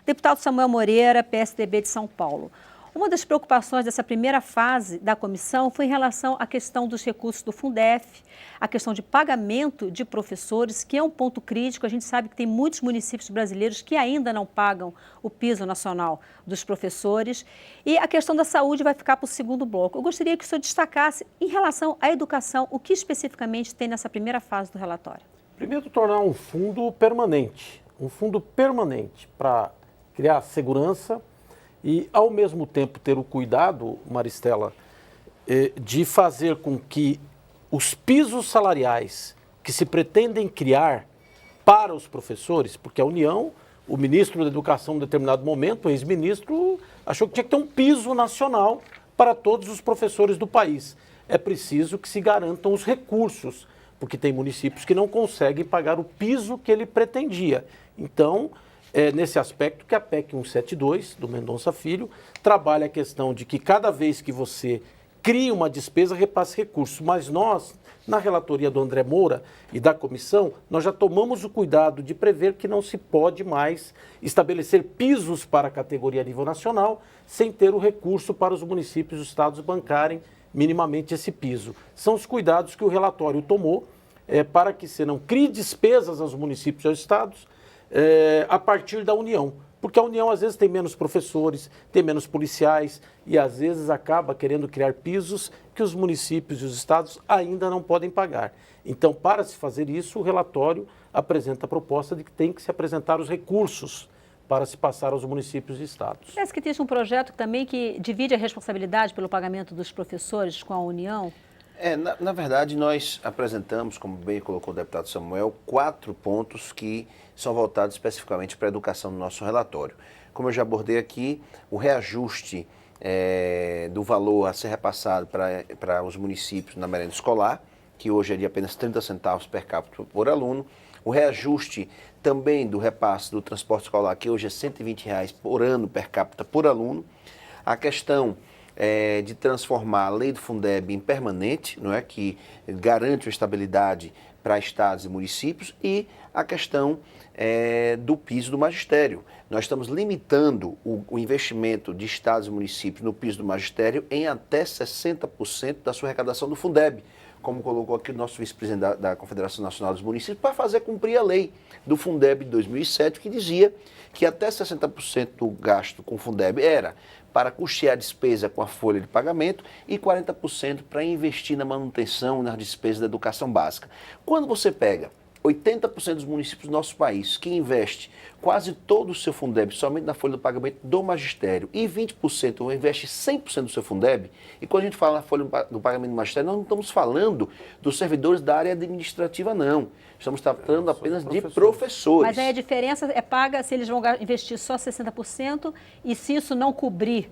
Deputado Samuel Moreira, PSDB de São Paulo. Uma das preocupações dessa primeira fase da comissão foi em relação à questão dos recursos do Fundef, a questão de pagamento de professores, que é um ponto crítico. A gente sabe que tem muitos municípios brasileiros que ainda não pagam o piso nacional dos professores. E a questão da saúde vai ficar para o segundo bloco. Eu gostaria que o senhor destacasse, em relação à educação, o que especificamente tem nessa primeira fase do relatório. Primeiro, tornar um fundo permanente para criar segurança e, ao mesmo tempo, ter o cuidado, Maristela, de fazer com que os pisos salariais que se pretendem criar para os professores, porque a União, o ministro da Educação, em determinado momento, o ex-ministro, achou que tinha que ter um piso nacional para todos os professores do país. É preciso que se garantam os recursos, porque tem municípios que não conseguem pagar o piso que ele pretendia. Então, é nesse aspecto que a PEC 172, do Mendonça Filho, trabalha a questão de que cada vez que você cria uma despesa, repasse recursos. Mas nós, na relatoria do André Moura e da comissão, nós já tomamos o cuidado de prever que não se pode mais estabelecer pisos para a categoria a nível nacional sem ter o recurso para os municípios e os estados bancarem minimamente esse piso. São os cuidados que o relatório tomou para que se não crie despesas aos municípios e aos estados a partir da União. Porque a União, às vezes, tem menos professores, tem menos policiais e, às vezes, acaba querendo criar pisos que os municípios e os estados ainda não podem pagar. Então, para se fazer isso, o relatório apresenta a proposta de que tem que se apresentar os recursos para se passar aos municípios e estados. Parece que existe um projeto também que divide a responsabilidade pelo pagamento dos professores com a União? Na verdade, nós apresentamos, como bem colocou o deputado Samuel, 4 pontos que são voltados especificamente para a educação no nosso relatório. Como eu já abordei aqui, o reajuste do valor a ser repassado para os municípios na merenda escolar, que hoje é de apenas 30 centavos per capita por aluno. O reajuste também do repasse do transporte escolar, que hoje é R$ 120 por ano per capita por aluno. A questão de transformar a lei do Fundeb em permanente, não é, que garante uma estabilidade para estados e municípios, e a questão do piso do magistério. Nós estamos limitando o investimento de estados e municípios no piso do magistério em até 60% da sua arrecadação do Fundeb, como colocou aqui o nosso vice-presidente da Confederação Nacional dos Municípios, para fazer cumprir a lei do Fundeb de 2007, que dizia que até 60% do gasto com o Fundeb era para custear a despesa com a folha de pagamento e 40% para investir na manutenção e nas despesas da educação básica. Quando você pega 80% dos municípios do nosso país que investe quase todo o seu Fundeb somente na folha do pagamento do magistério e 20% investe 100% do seu Fundeb, e quando a gente fala na folha do pagamento do magistério, nós não estamos falando dos servidores da área administrativa, não. Estamos tratando apenas de professores. Mas aí a diferença é paga se eles vão investir só 60% e se isso não cobrir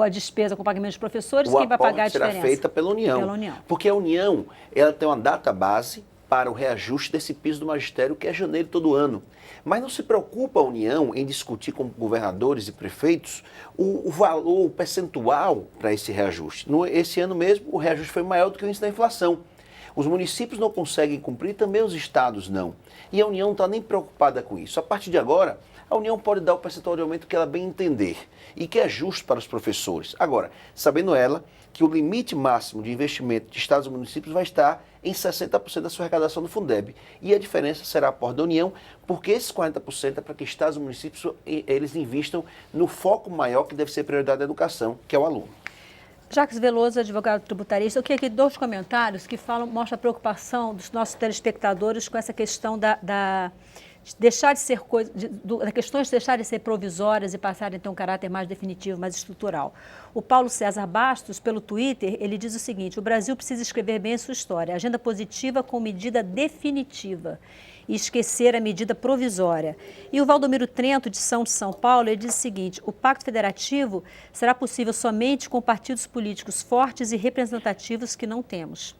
a despesa com o pagamento dos professores, quem vai pagar a diferença? Será feita pela União. Porque a União, ela tem uma data base para o reajuste desse piso do magistério, que é janeiro todo ano. Mas não se preocupa a União em discutir com governadores e prefeitos o valor, o percentual para esse reajuste. Esse ano mesmo, o reajuste foi maior do que o índice da inflação. Os municípios não conseguem cumprir, também os estados não. E a União não está nem preocupada com isso. A partir de agora, a União pode dar o percentual de aumento que ela bem entender e que é justo para os professores. Agora, sabendo ela que o limite máximo de investimento de estados e municípios vai estar em 60% da sua arrecadação do Fundeb. E a diferença será a aporte da União, porque esses 40% é para que estados e municípios eles investam no foco maior que deve ser prioridade da educação, que é o aluno. Jacques Veloso, advogado tributarista, eu queria aqui 2 comentários que mostram a preocupação dos nossos telespectadores com essa questão das questões deixarem de ser provisórias e passarem a ter um caráter mais definitivo, mais estrutural. O Paulo César Bastos, pelo Twitter, ele diz o seguinte: o Brasil precisa escrever bem a sua história, agenda positiva com medida definitiva e esquecer a medida provisória. E o Valdomiro Trento, de São Paulo, ele diz o seguinte: o Pacto Federativo será possível somente com partidos políticos fortes e representativos que não temos.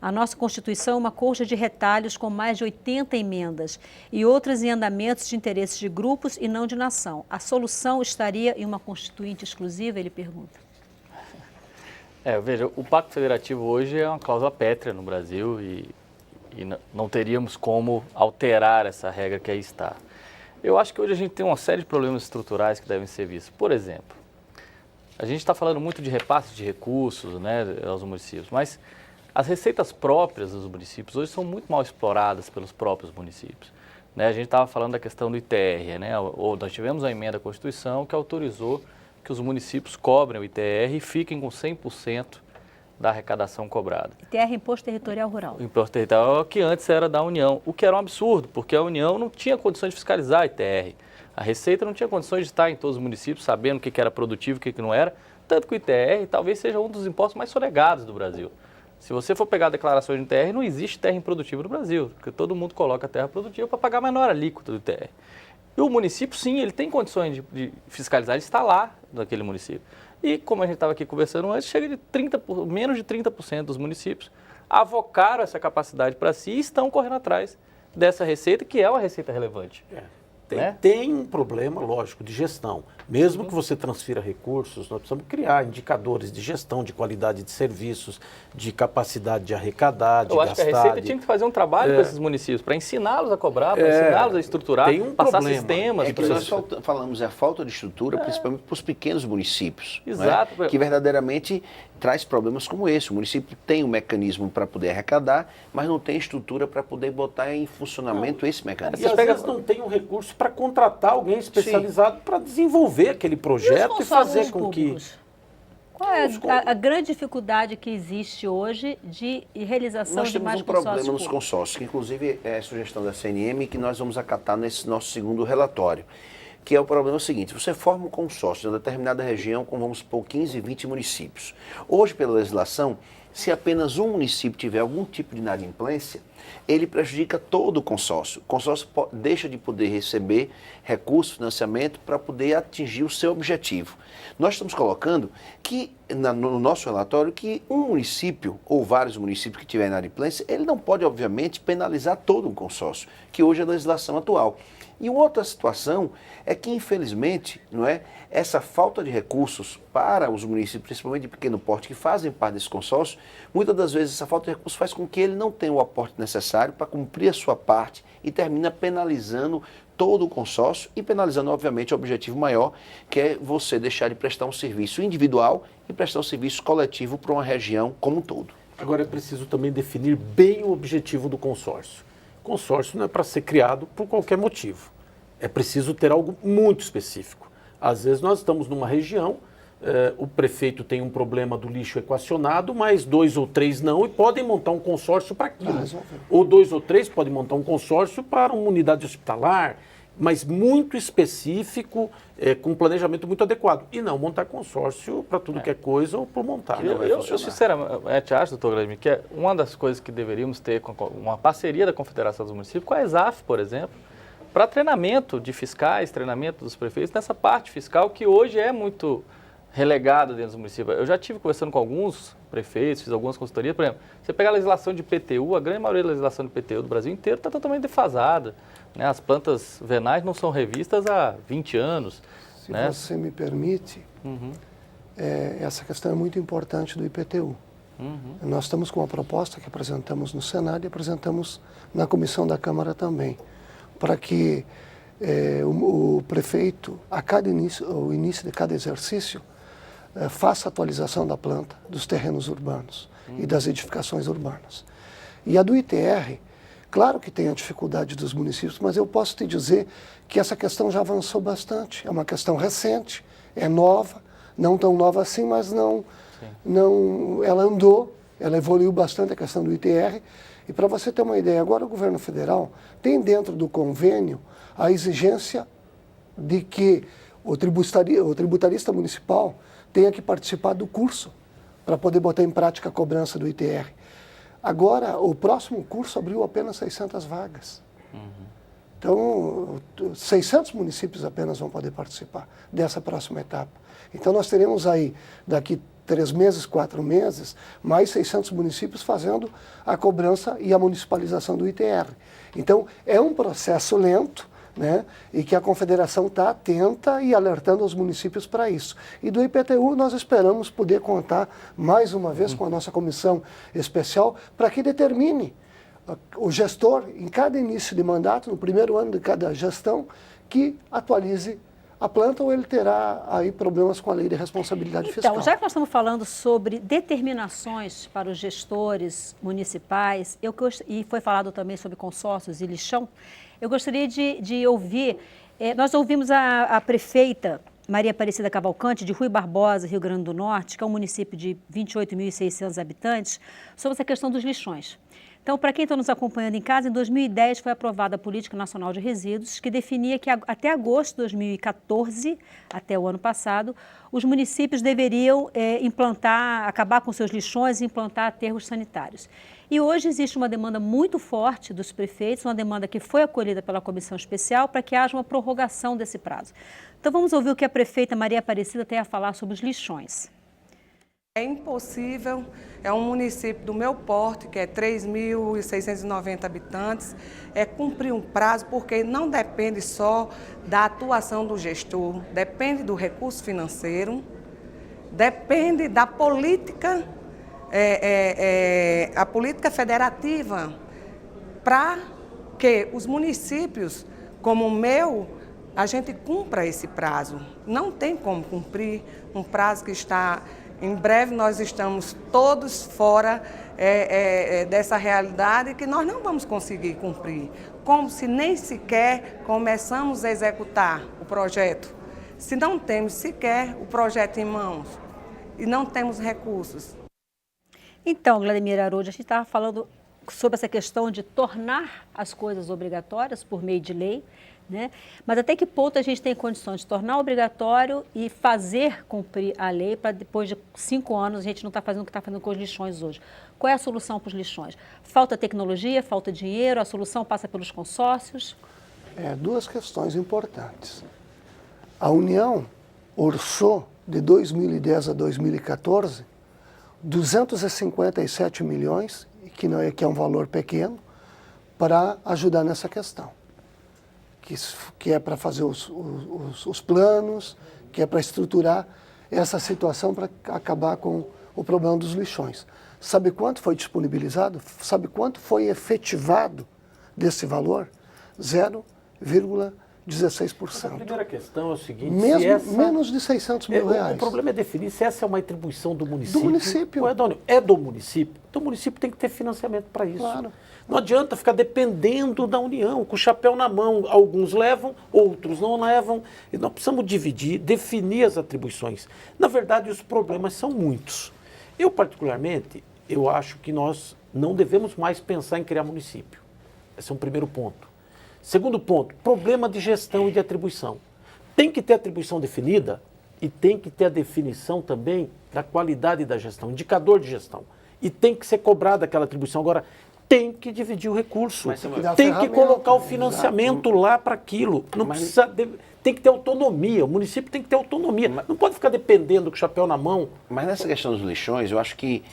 A nossa Constituição é uma colcha de retalhos com mais de 80 emendas e outras em andamentos de interesses de grupos e não de nação. A solução estaria em uma Constituinte exclusiva, ele pergunta. Veja, o Pacto Federativo hoje é uma cláusula pétrea no Brasil e não teríamos como alterar essa regra que aí está. Eu acho que hoje a gente tem uma série de problemas estruturais que devem ser vistos. Por exemplo, a gente está falando muito de repasse de recursos, né, aos municípios, mas as receitas próprias dos municípios hoje são muito mal exploradas pelos próprios municípios. Né? A gente estava falando da questão do ITR, né? Nós tivemos a emenda à Constituição que autorizou que os municípios cobrem o ITR e fiquem com 100% da arrecadação cobrada. ITR, Imposto Territorial Rural. O Imposto Territorial que antes era da União, o que era um absurdo, porque a União não tinha condições de fiscalizar a ITR. A Receita não tinha condições de estar em todos os municípios sabendo o que era produtivo e o que não era, tanto que o ITR talvez seja um dos impostos mais sonegados do Brasil. Se você for pegar declarações de terra, não existe terra improdutiva no Brasil, porque todo mundo coloca terra produtiva para pagar a menor alíquota do ITR. E o município, sim, ele tem condições de fiscalizar, ele está lá naquele município. E como a gente estava aqui conversando antes, chega de menos de 30% dos municípios avocaram essa capacidade para si e estão correndo atrás dessa receita, que é uma receita relevante. Tem um problema, lógico, de gestão. Mesmo que você transfira recursos, nós precisamos criar indicadores de gestão, de qualidade de serviços, de capacidade de arrecadar, de gastar. Eu acho que a Receita tinha que fazer um trabalho com esses municípios, para ensiná-los a cobrar, para ensiná-los a estruturar, passar sistemas. É que nós falamos a falta de estrutura, principalmente para os pequenos municípios. Exato. Que verdadeiramente traz problemas como esse. O município tem um mecanismo para poder arrecadar, mas não tem estrutura para poder botar em funcionamento esse mecanismo. E às vezes não tem um recurso para contratar alguém especializado para desenvolver aquele projeto e fazer com que... Qual é a grande dificuldade que existe hoje de realização de mais consórcios? Nós temos um problema nos consórcios, que inclusive é a sugestão da CNM que nós vamos acatar nesse nosso segundo relatório, que é o problema seguinte: você forma um consórcio em uma determinada região com, vamos supor, 15, 20 municípios. Hoje, pela legislação, se apenas um município tiver algum tipo de inadimplência, ele prejudica todo o consórcio. O consórcio deixa de poder receber recurso, financiamento, para poder atingir o seu objetivo. Nós estamos colocando que, no nosso relatório, que um município ou vários municípios que tiverem inadimplência, ele não pode, obviamente, penalizar todo um consórcio, que hoje é a legislação atual. E uma outra situação é que, infelizmente, essa falta de recursos para os municípios, principalmente de pequeno porte, que fazem parte desse consórcio, muitas das vezes essa falta de recursos faz com que ele não tenha o aporte necessário para cumprir a sua parte e termina penalizando todo o consórcio e penalizando, obviamente, o objetivo maior, que é você deixar de prestar um serviço individual e prestar um serviço coletivo para uma região como um todo. Agora é preciso também definir bem o objetivo do consórcio. Consórcio não é para ser criado por qualquer motivo. É preciso ter algo muito específico. Às vezes nós estamos numa região, o prefeito tem um problema do lixo equacionado, mas 2 ou 3 não, e podem montar um consórcio para aquilo. Ou 2 ou 3 podem montar um consórcio para uma unidade hospitalar, mas muito específico, com um planejamento muito adequado. E não montar consórcio para tudo que é coisa ou por montar. Eu sinceramente acho, doutor Gleimi, que uma das coisas que deveríamos ter com uma parceria da Confederação dos Municípios com a ESAF, por exemplo, para treinamento de fiscais, treinamento dos prefeitos, nessa parte fiscal que hoje é muito relegada dentro dos municípios. Eu já estive conversando com alguns prefeitos, fiz algumas consultorias, por exemplo, você pega a legislação de IPTU, a grande maioria da legislação de IPTU do Brasil inteiro está totalmente defasada, né? As plantas venais não são revistas há 20 anos. Se né? você me permite, essa questão é muito importante do IPTU. Nós estamos com uma proposta que apresentamos no Senado e apresentamos na comissão da Câmara também, para que o prefeito, o início de cada exercício, faça atualização da planta, dos terrenos urbanos e das edificações urbanas. E a do ITR, claro que tem a dificuldade dos municípios, mas eu posso te dizer que essa questão já avançou bastante. É uma questão recente, é nova, não tão nova assim, mas ela andou, ela evoluiu bastante a questão do ITR. E para você ter uma ideia, agora o governo federal tem dentro do convênio a exigência de que o tributarista municipal tenha que participar do curso para poder botar em prática a cobrança do ITR. Agora, o próximo curso abriu apenas 600 vagas. Então, 600 municípios apenas vão poder participar dessa próxima etapa. Então, nós teremos aí, daqui 3 meses, 4 meses, mais 600 municípios fazendo a cobrança e a municipalização do ITR. Então, é um processo lento, né, e que a Confederação está atenta e alertando os municípios para isso. E do IPTU nós esperamos poder contar mais uma vez com a nossa comissão especial para que determine o gestor, em cada início de mandato, no primeiro ano de cada gestão, que atualize a planta ou ele terá aí problemas com a lei de responsabilidade fiscal. Então, já que nós estamos falando sobre determinações para os gestores municipais, e foi falado também sobre consórcios e lixão, eu gostaria de ouvir, nós ouvimos a prefeita Maria Aparecida Cavalcante, de Rui Barbosa, Rio Grande do Norte, que é um município de 28.600 habitantes, sobre essa questão dos lixões. Então, para quem está nos acompanhando em casa, em 2010 foi aprovada a Política Nacional de Resíduos, que definia que até agosto de 2014, até o ano passado, os municípios deveriam acabar com seus lixões e implantar aterros sanitários. E hoje existe uma demanda muito forte dos prefeitos, uma demanda que foi acolhida pela comissão especial para que haja uma prorrogação desse prazo. Então, vamos ouvir o que a prefeita Maria Aparecida tem a falar sobre os lixões. É impossível, é um município do meu porte, que é 3.690 habitantes, cumprir um prazo, porque não depende só da atuação do gestor, depende do recurso financeiro, depende da política, a política federativa, para que os municípios, como o meu, a gente cumpra esse prazo. Não tem como cumprir um prazo que está... Em breve nós estamos todos fora dessa realidade que nós não vamos conseguir cumprir. Como se nem sequer começamos a executar o projeto. Se não temos sequer o projeto em mãos e não temos recursos. Então, Vladimir Arruda, a gente estava falando sobre essa questão de tornar as coisas obrigatórias por meio de lei, né? Mas até que ponto a gente tem condições de tornar obrigatório e fazer cumprir a lei para depois de 5 anos a gente não está fazendo o que está fazendo com os lixões hoje? Qual é a solução para os lixões? Falta tecnologia, falta dinheiro, a solução passa pelos consórcios? 2 questões importantes. A União orçou de 2010 a 2014 257 milhões, que é um valor pequeno, para ajudar nessa questão. Que é para fazer os planos, que é para estruturar essa situação para acabar com o problema dos lixões. Sabe quanto foi disponibilizado? Sabe quanto foi efetivado desse valor? 0,16%. A primeira questão é o seguinte... Menos de 600 mil reais. O problema é definir se essa é uma atribuição do município. Do município. Ou é do município. Então o município tem que ter financiamento para isso. Claro. Não adianta ficar dependendo da União, com o chapéu na mão. Alguns levam, outros não levam. E nós precisamos dividir, definir as atribuições. Na verdade, os problemas são muitos. Eu, particularmente, eu acho que nós não devemos mais pensar em criar município. Esse é um primeiro ponto. Segundo ponto, problema de gestão e de atribuição. Tem que ter atribuição definida e tem que ter a definição também da qualidade da gestão, indicador de gestão. E tem que ser cobrada aquela atribuição. Agora, tem que dividir o recurso, tem que colocar o financiamento lá para aquilo. Não precisa tem que ter autonomia, o município tem que ter autonomia. Não pode ficar dependendo com o chapéu na mão. Mas nessa questão dos lixões, eu acho que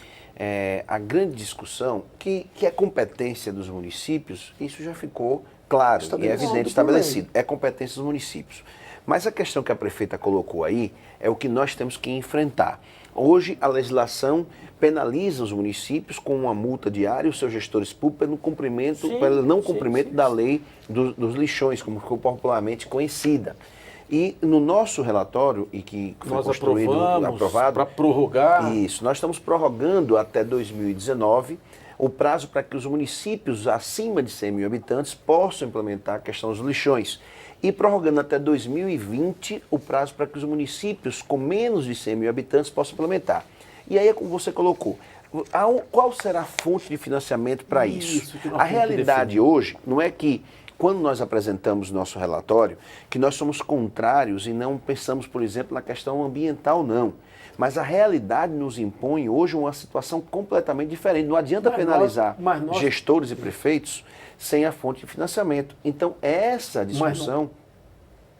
a grande discussão, que é competência dos municípios, isso já ficou claro e é evidente, estabelecido. É competência dos municípios. Mas a questão que a prefeita colocou aí é o que nós temos que enfrentar. Hoje, a legislação penaliza os municípios com uma multa diária, os seus gestores públicos, pelo não cumprimento da lei dos lixões, como ficou popularmente conhecida. E no nosso relatório, e que foi nós aprovado para prorrogar. Isso, nós estamos prorrogando até 2019 o prazo para que os municípios acima de 100 mil habitantes possam implementar a questão dos lixões. E prorrogando até 2020 o prazo para que os municípios com menos de 100 mil habitantes possam implementar. E aí, como você colocou, qual será a fonte de financiamento para isso? A realidade hoje não é que, quando nós apresentamos nosso relatório, que nós somos contrários e não pensamos, por exemplo, na questão ambiental, não. Mas a realidade nos impõe hoje uma situação completamente diferente. Não adianta penalizar gestores e prefeitos sem a fonte de financiamento. Então, essa discussão...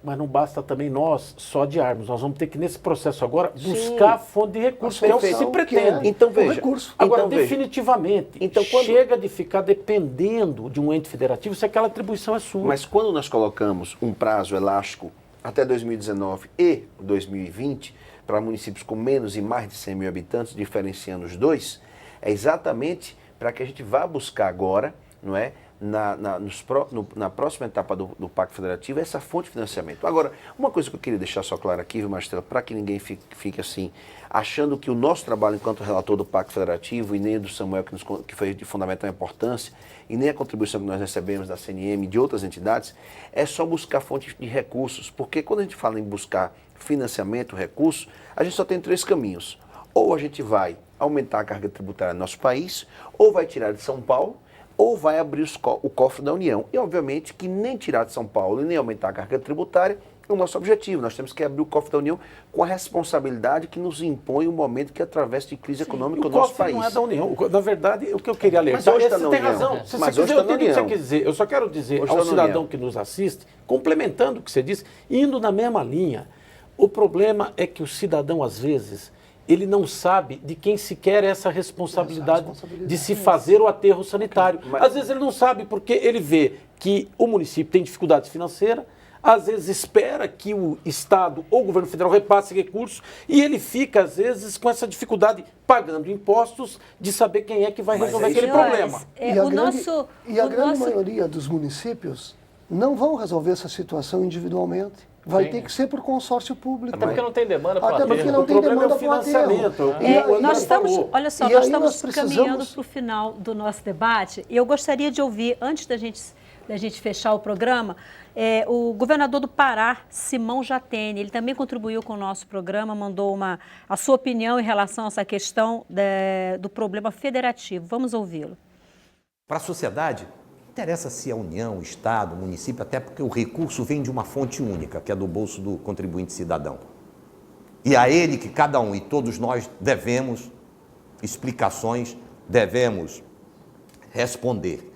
Mas não basta também nós só adiarmos. Nós vamos ter que, nesse processo agora, buscar a fonte de recursos, que é o que se pretende. Então, veja. Agora, definitivamente, chega de ficar dependendo de um ente federativo se aquela atribuição é sua. Mas quando nós colocamos um prazo elástico até 2019 e 2020, para municípios com menos e mais de 100 mil habitantes, diferenciando os dois, é exatamente para que a gente vá buscar agora, não é, na próxima etapa do Pacto Federativo, essa fonte de financiamento. Agora, uma coisa que eu queria deixar só clara aqui, viu, Marcelo, para que ninguém fique assim, achando que o nosso trabalho enquanto relator do Pacto Federativo, e nem do Samuel, que foi de fundamental importância, e nem a contribuição que nós recebemos da CNM e de outras entidades, é só buscar fontes de recursos, porque quando a gente fala em buscar financiamento, recursos, a gente só tem 3 caminhos. Ou a gente vai aumentar a carga tributária no nosso país, ou vai tirar de São Paulo, ou vai abrir o cofre da União. E, obviamente, que nem tirar de São Paulo e nem aumentar a carga tributária é o nosso objetivo. Nós temos que abrir o cofre da União com a responsabilidade que nos impõe o momento que atravessa de crise econômica no nosso país. Não é da União. Na verdade, o que eu queria alertar... Mas hoje está na tem União. razão. Mas hoje está na União. Eu só quero dizer ao cidadão que nos assiste, complementando o que você disse, indo na mesma linha, o problema é que o cidadão, às vezes... ele não sabe de quem se quer essa responsabilidade de se fazer o aterro sanitário. Às vezes ele não sabe porque ele vê que o município tem dificuldades financeiras, às vezes espera que o Estado ou o governo federal repasse recursos e ele fica, às vezes, com essa dificuldade, pagando impostos, de saber quem é que vai resolver aquele problema. E a grande maioria dos municípios não vão resolver essa situação individualmente. Vai ter que ser por consórcio público. Até porque não tem demanda para o Até porque não tem demanda para o financiamento. Nós estamos caminhando para o final do nosso debate e eu gostaria de ouvir, antes da gente fechar o programa, o governador do Pará, Simão Jatene. Ele também contribuiu com o nosso programa, mandou a sua opinião em relação a essa questão do problema federativo. Vamos ouvi-lo. Para a sociedade, interessa se a União, o Estado, o município, até porque o recurso vem de uma fonte única, que é do bolso do contribuinte cidadão. E a ele que cada um e todos nós devemos explicações, devemos responder.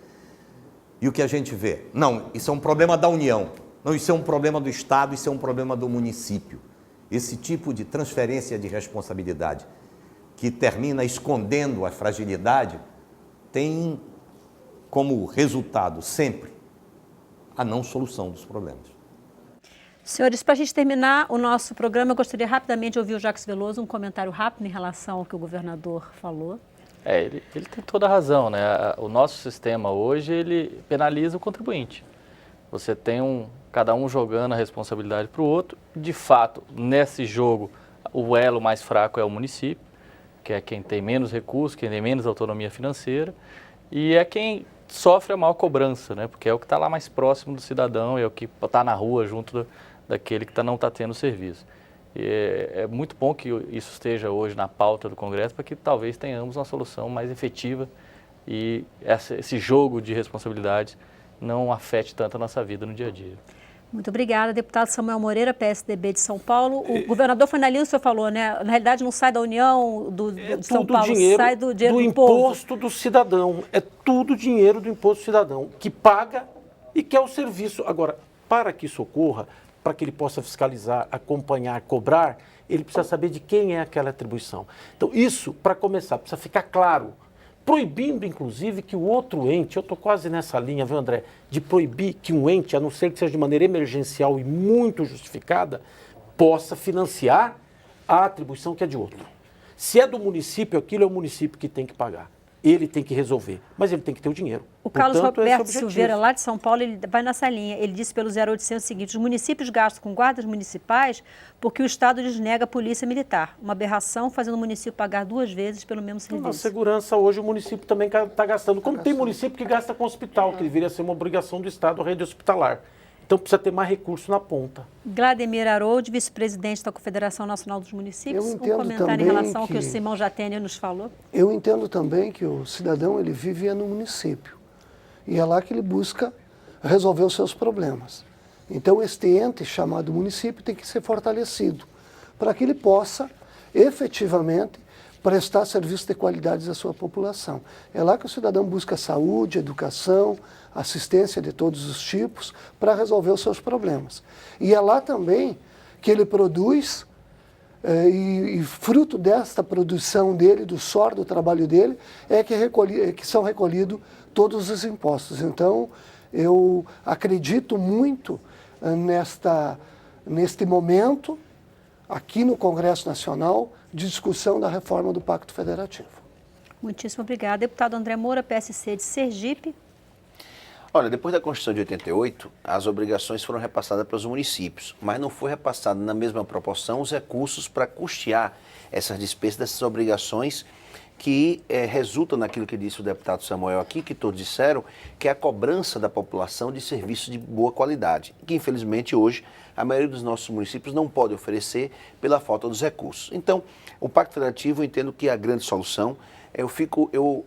E o que a gente vê? Não, isso é um problema da União. Não, isso é um problema do Estado, isso é um problema do município. Esse tipo de transferência de responsabilidade que termina escondendo a fragilidade tem como resultado sempre a não solução dos problemas. Senhores, para a gente terminar o nosso programa, eu gostaria rapidamente de ouvir o Jacques Veloso, um comentário rápido em relação ao que o governador falou. Ele tem toda a razão, né? O nosso sistema hoje, ele penaliza o contribuinte. Você tem cada um jogando a responsabilidade para o outro. De fato, nesse jogo, o elo mais fraco é o município, que é quem tem menos recursos, quem tem menos autonomia financeira, e é quem sofre a maior cobrança, né? Porque é o que está lá mais próximo do cidadão, é o que está na rua junto daquele que não está tendo serviço. E é muito bom que isso esteja hoje na pauta do Congresso para que talvez tenhamos uma solução mais efetiva e esse jogo de responsabilidades não afete tanto a nossa vida no dia a dia. Muito obrigada, deputado Samuel Moreira, PSDB de São Paulo. O governador foi na linha, o senhor falou, né? Na realidade não sai da União de São Paulo, sai do dinheiro do povo. Imposto do cidadão. É tudo dinheiro do imposto do cidadão, que paga e quer o serviço. Agora, para que isso ocorra, para que ele possa fiscalizar, acompanhar, cobrar, ele precisa saber de quem é aquela atribuição. Então, isso, para começar, precisa ficar claro, proibindo, inclusive, que o outro ente, eu estou quase nessa linha, viu, André, de proibir que um ente, a não ser que seja de maneira emergencial e muito justificada, possa financiar a atribuição que é de outro. Se é do município, aquilo é o município que tem que pagar. Ele tem que resolver, mas ele tem que ter o dinheiro. O Carlos Portanto, Roberto Silveira, lá de São Paulo, ele vai nessa linha. Ele disse pelo 0800 o seguinte: os municípios gastam com guardas municipais porque o Estado lhes nega a polícia militar. Uma aberração fazendo o município pagar 2 vezes pelo mesmo serviço. Na segurança, hoje, o município também está gastando. Como tem município que gasta com hospital, que deveria ser uma obrigação do Estado, a rede hospitalar. Então, precisa ter mais recurso na ponta. Glademir Harold, vice-presidente da Confederação Nacional dos Municípios, um comentário em relação ao que o Simão Jatene nos falou. Eu entendo também que o cidadão ele vive no município e é lá que ele busca resolver os seus problemas. Então, este ente chamado município tem que ser fortalecido para que ele possa efetivamente prestar serviço de qualidade à sua população. É lá que o cidadão busca saúde, educação, assistência de todos os tipos para resolver os seus problemas. E é lá também que ele produz e fruto desta produção dele, do suor do trabalho dele, é que são recolhidos todos os impostos. Então, eu acredito muito neste momento, aqui no Congresso Nacional, de discussão da reforma do Pacto Federativo. Muitíssimo obrigada. Deputado André Moura, PSC de Sergipe. Olha, depois da Constituição de 88, as obrigações foram repassadas para os municípios, mas não foi repassado na mesma proporção os recursos para custear essas despesas dessas obrigações que resultam naquilo que disse o deputado Samuel aqui, que todos disseram, que é a cobrança da população de serviços de boa qualidade, que infelizmente hoje a maioria dos nossos municípios não pode oferecer pela falta dos recursos. Então, o Pacto Federativo, eu entendo que é a grande solução. Eu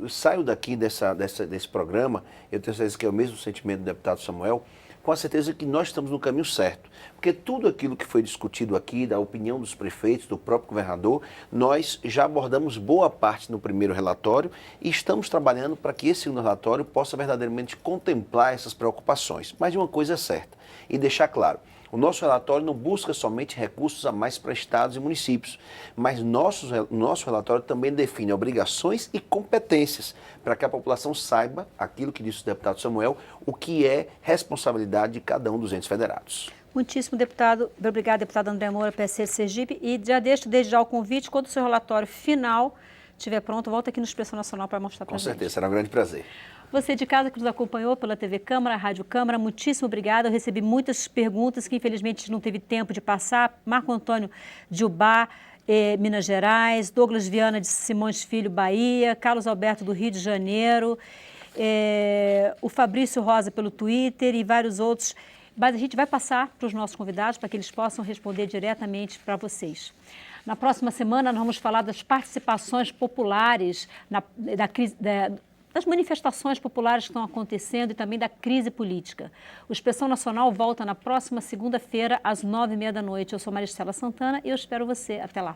saio daqui desse programa, eu tenho certeza que é o mesmo sentimento do deputado Samuel, com a certeza que nós estamos no caminho certo. Porque tudo aquilo que foi discutido aqui, da opinião dos prefeitos, do próprio governador, nós já abordamos boa parte no primeiro relatório e estamos trabalhando para que esse segundo relatório possa verdadeiramente contemplar essas preocupações. Mas de uma coisa é certa, e deixar claro, o nosso relatório não busca somente recursos a mais para estados e municípios, mas nosso relatório também define obrigações e competências para que a população saiba, aquilo que disse o deputado Samuel, o que é responsabilidade de cada um dos entes federados. Muitíssimo obrigado, deputado André Moura, PSC de Sergipe, e já deixo desde já o convite, quando o seu relatório final estiver pronto, volta aqui no Expressão Nacional para mostrar para a gente. Com certeza, será um grande prazer. Você de casa que nos acompanhou pela TV Câmara, Rádio Câmara, muitíssimo obrigada. Eu recebi muitas perguntas que infelizmente não teve tempo de passar. Marco Antônio de Ubá, Minas Gerais, Douglas Viana de Simões Filho, Bahia, Carlos Alberto do Rio de Janeiro, o Fabrício Rosa pelo Twitter e vários outros. Mas a gente vai passar para os nossos convidados para que eles possam responder diretamente para vocês. Na próxima semana nós vamos falar das participações populares das manifestações populares que estão acontecendo e também da crise política. O Expressão Nacional volta na próxima segunda-feira, às 9h30 da noite. Eu sou Maristela Santana e eu espero você. Até lá.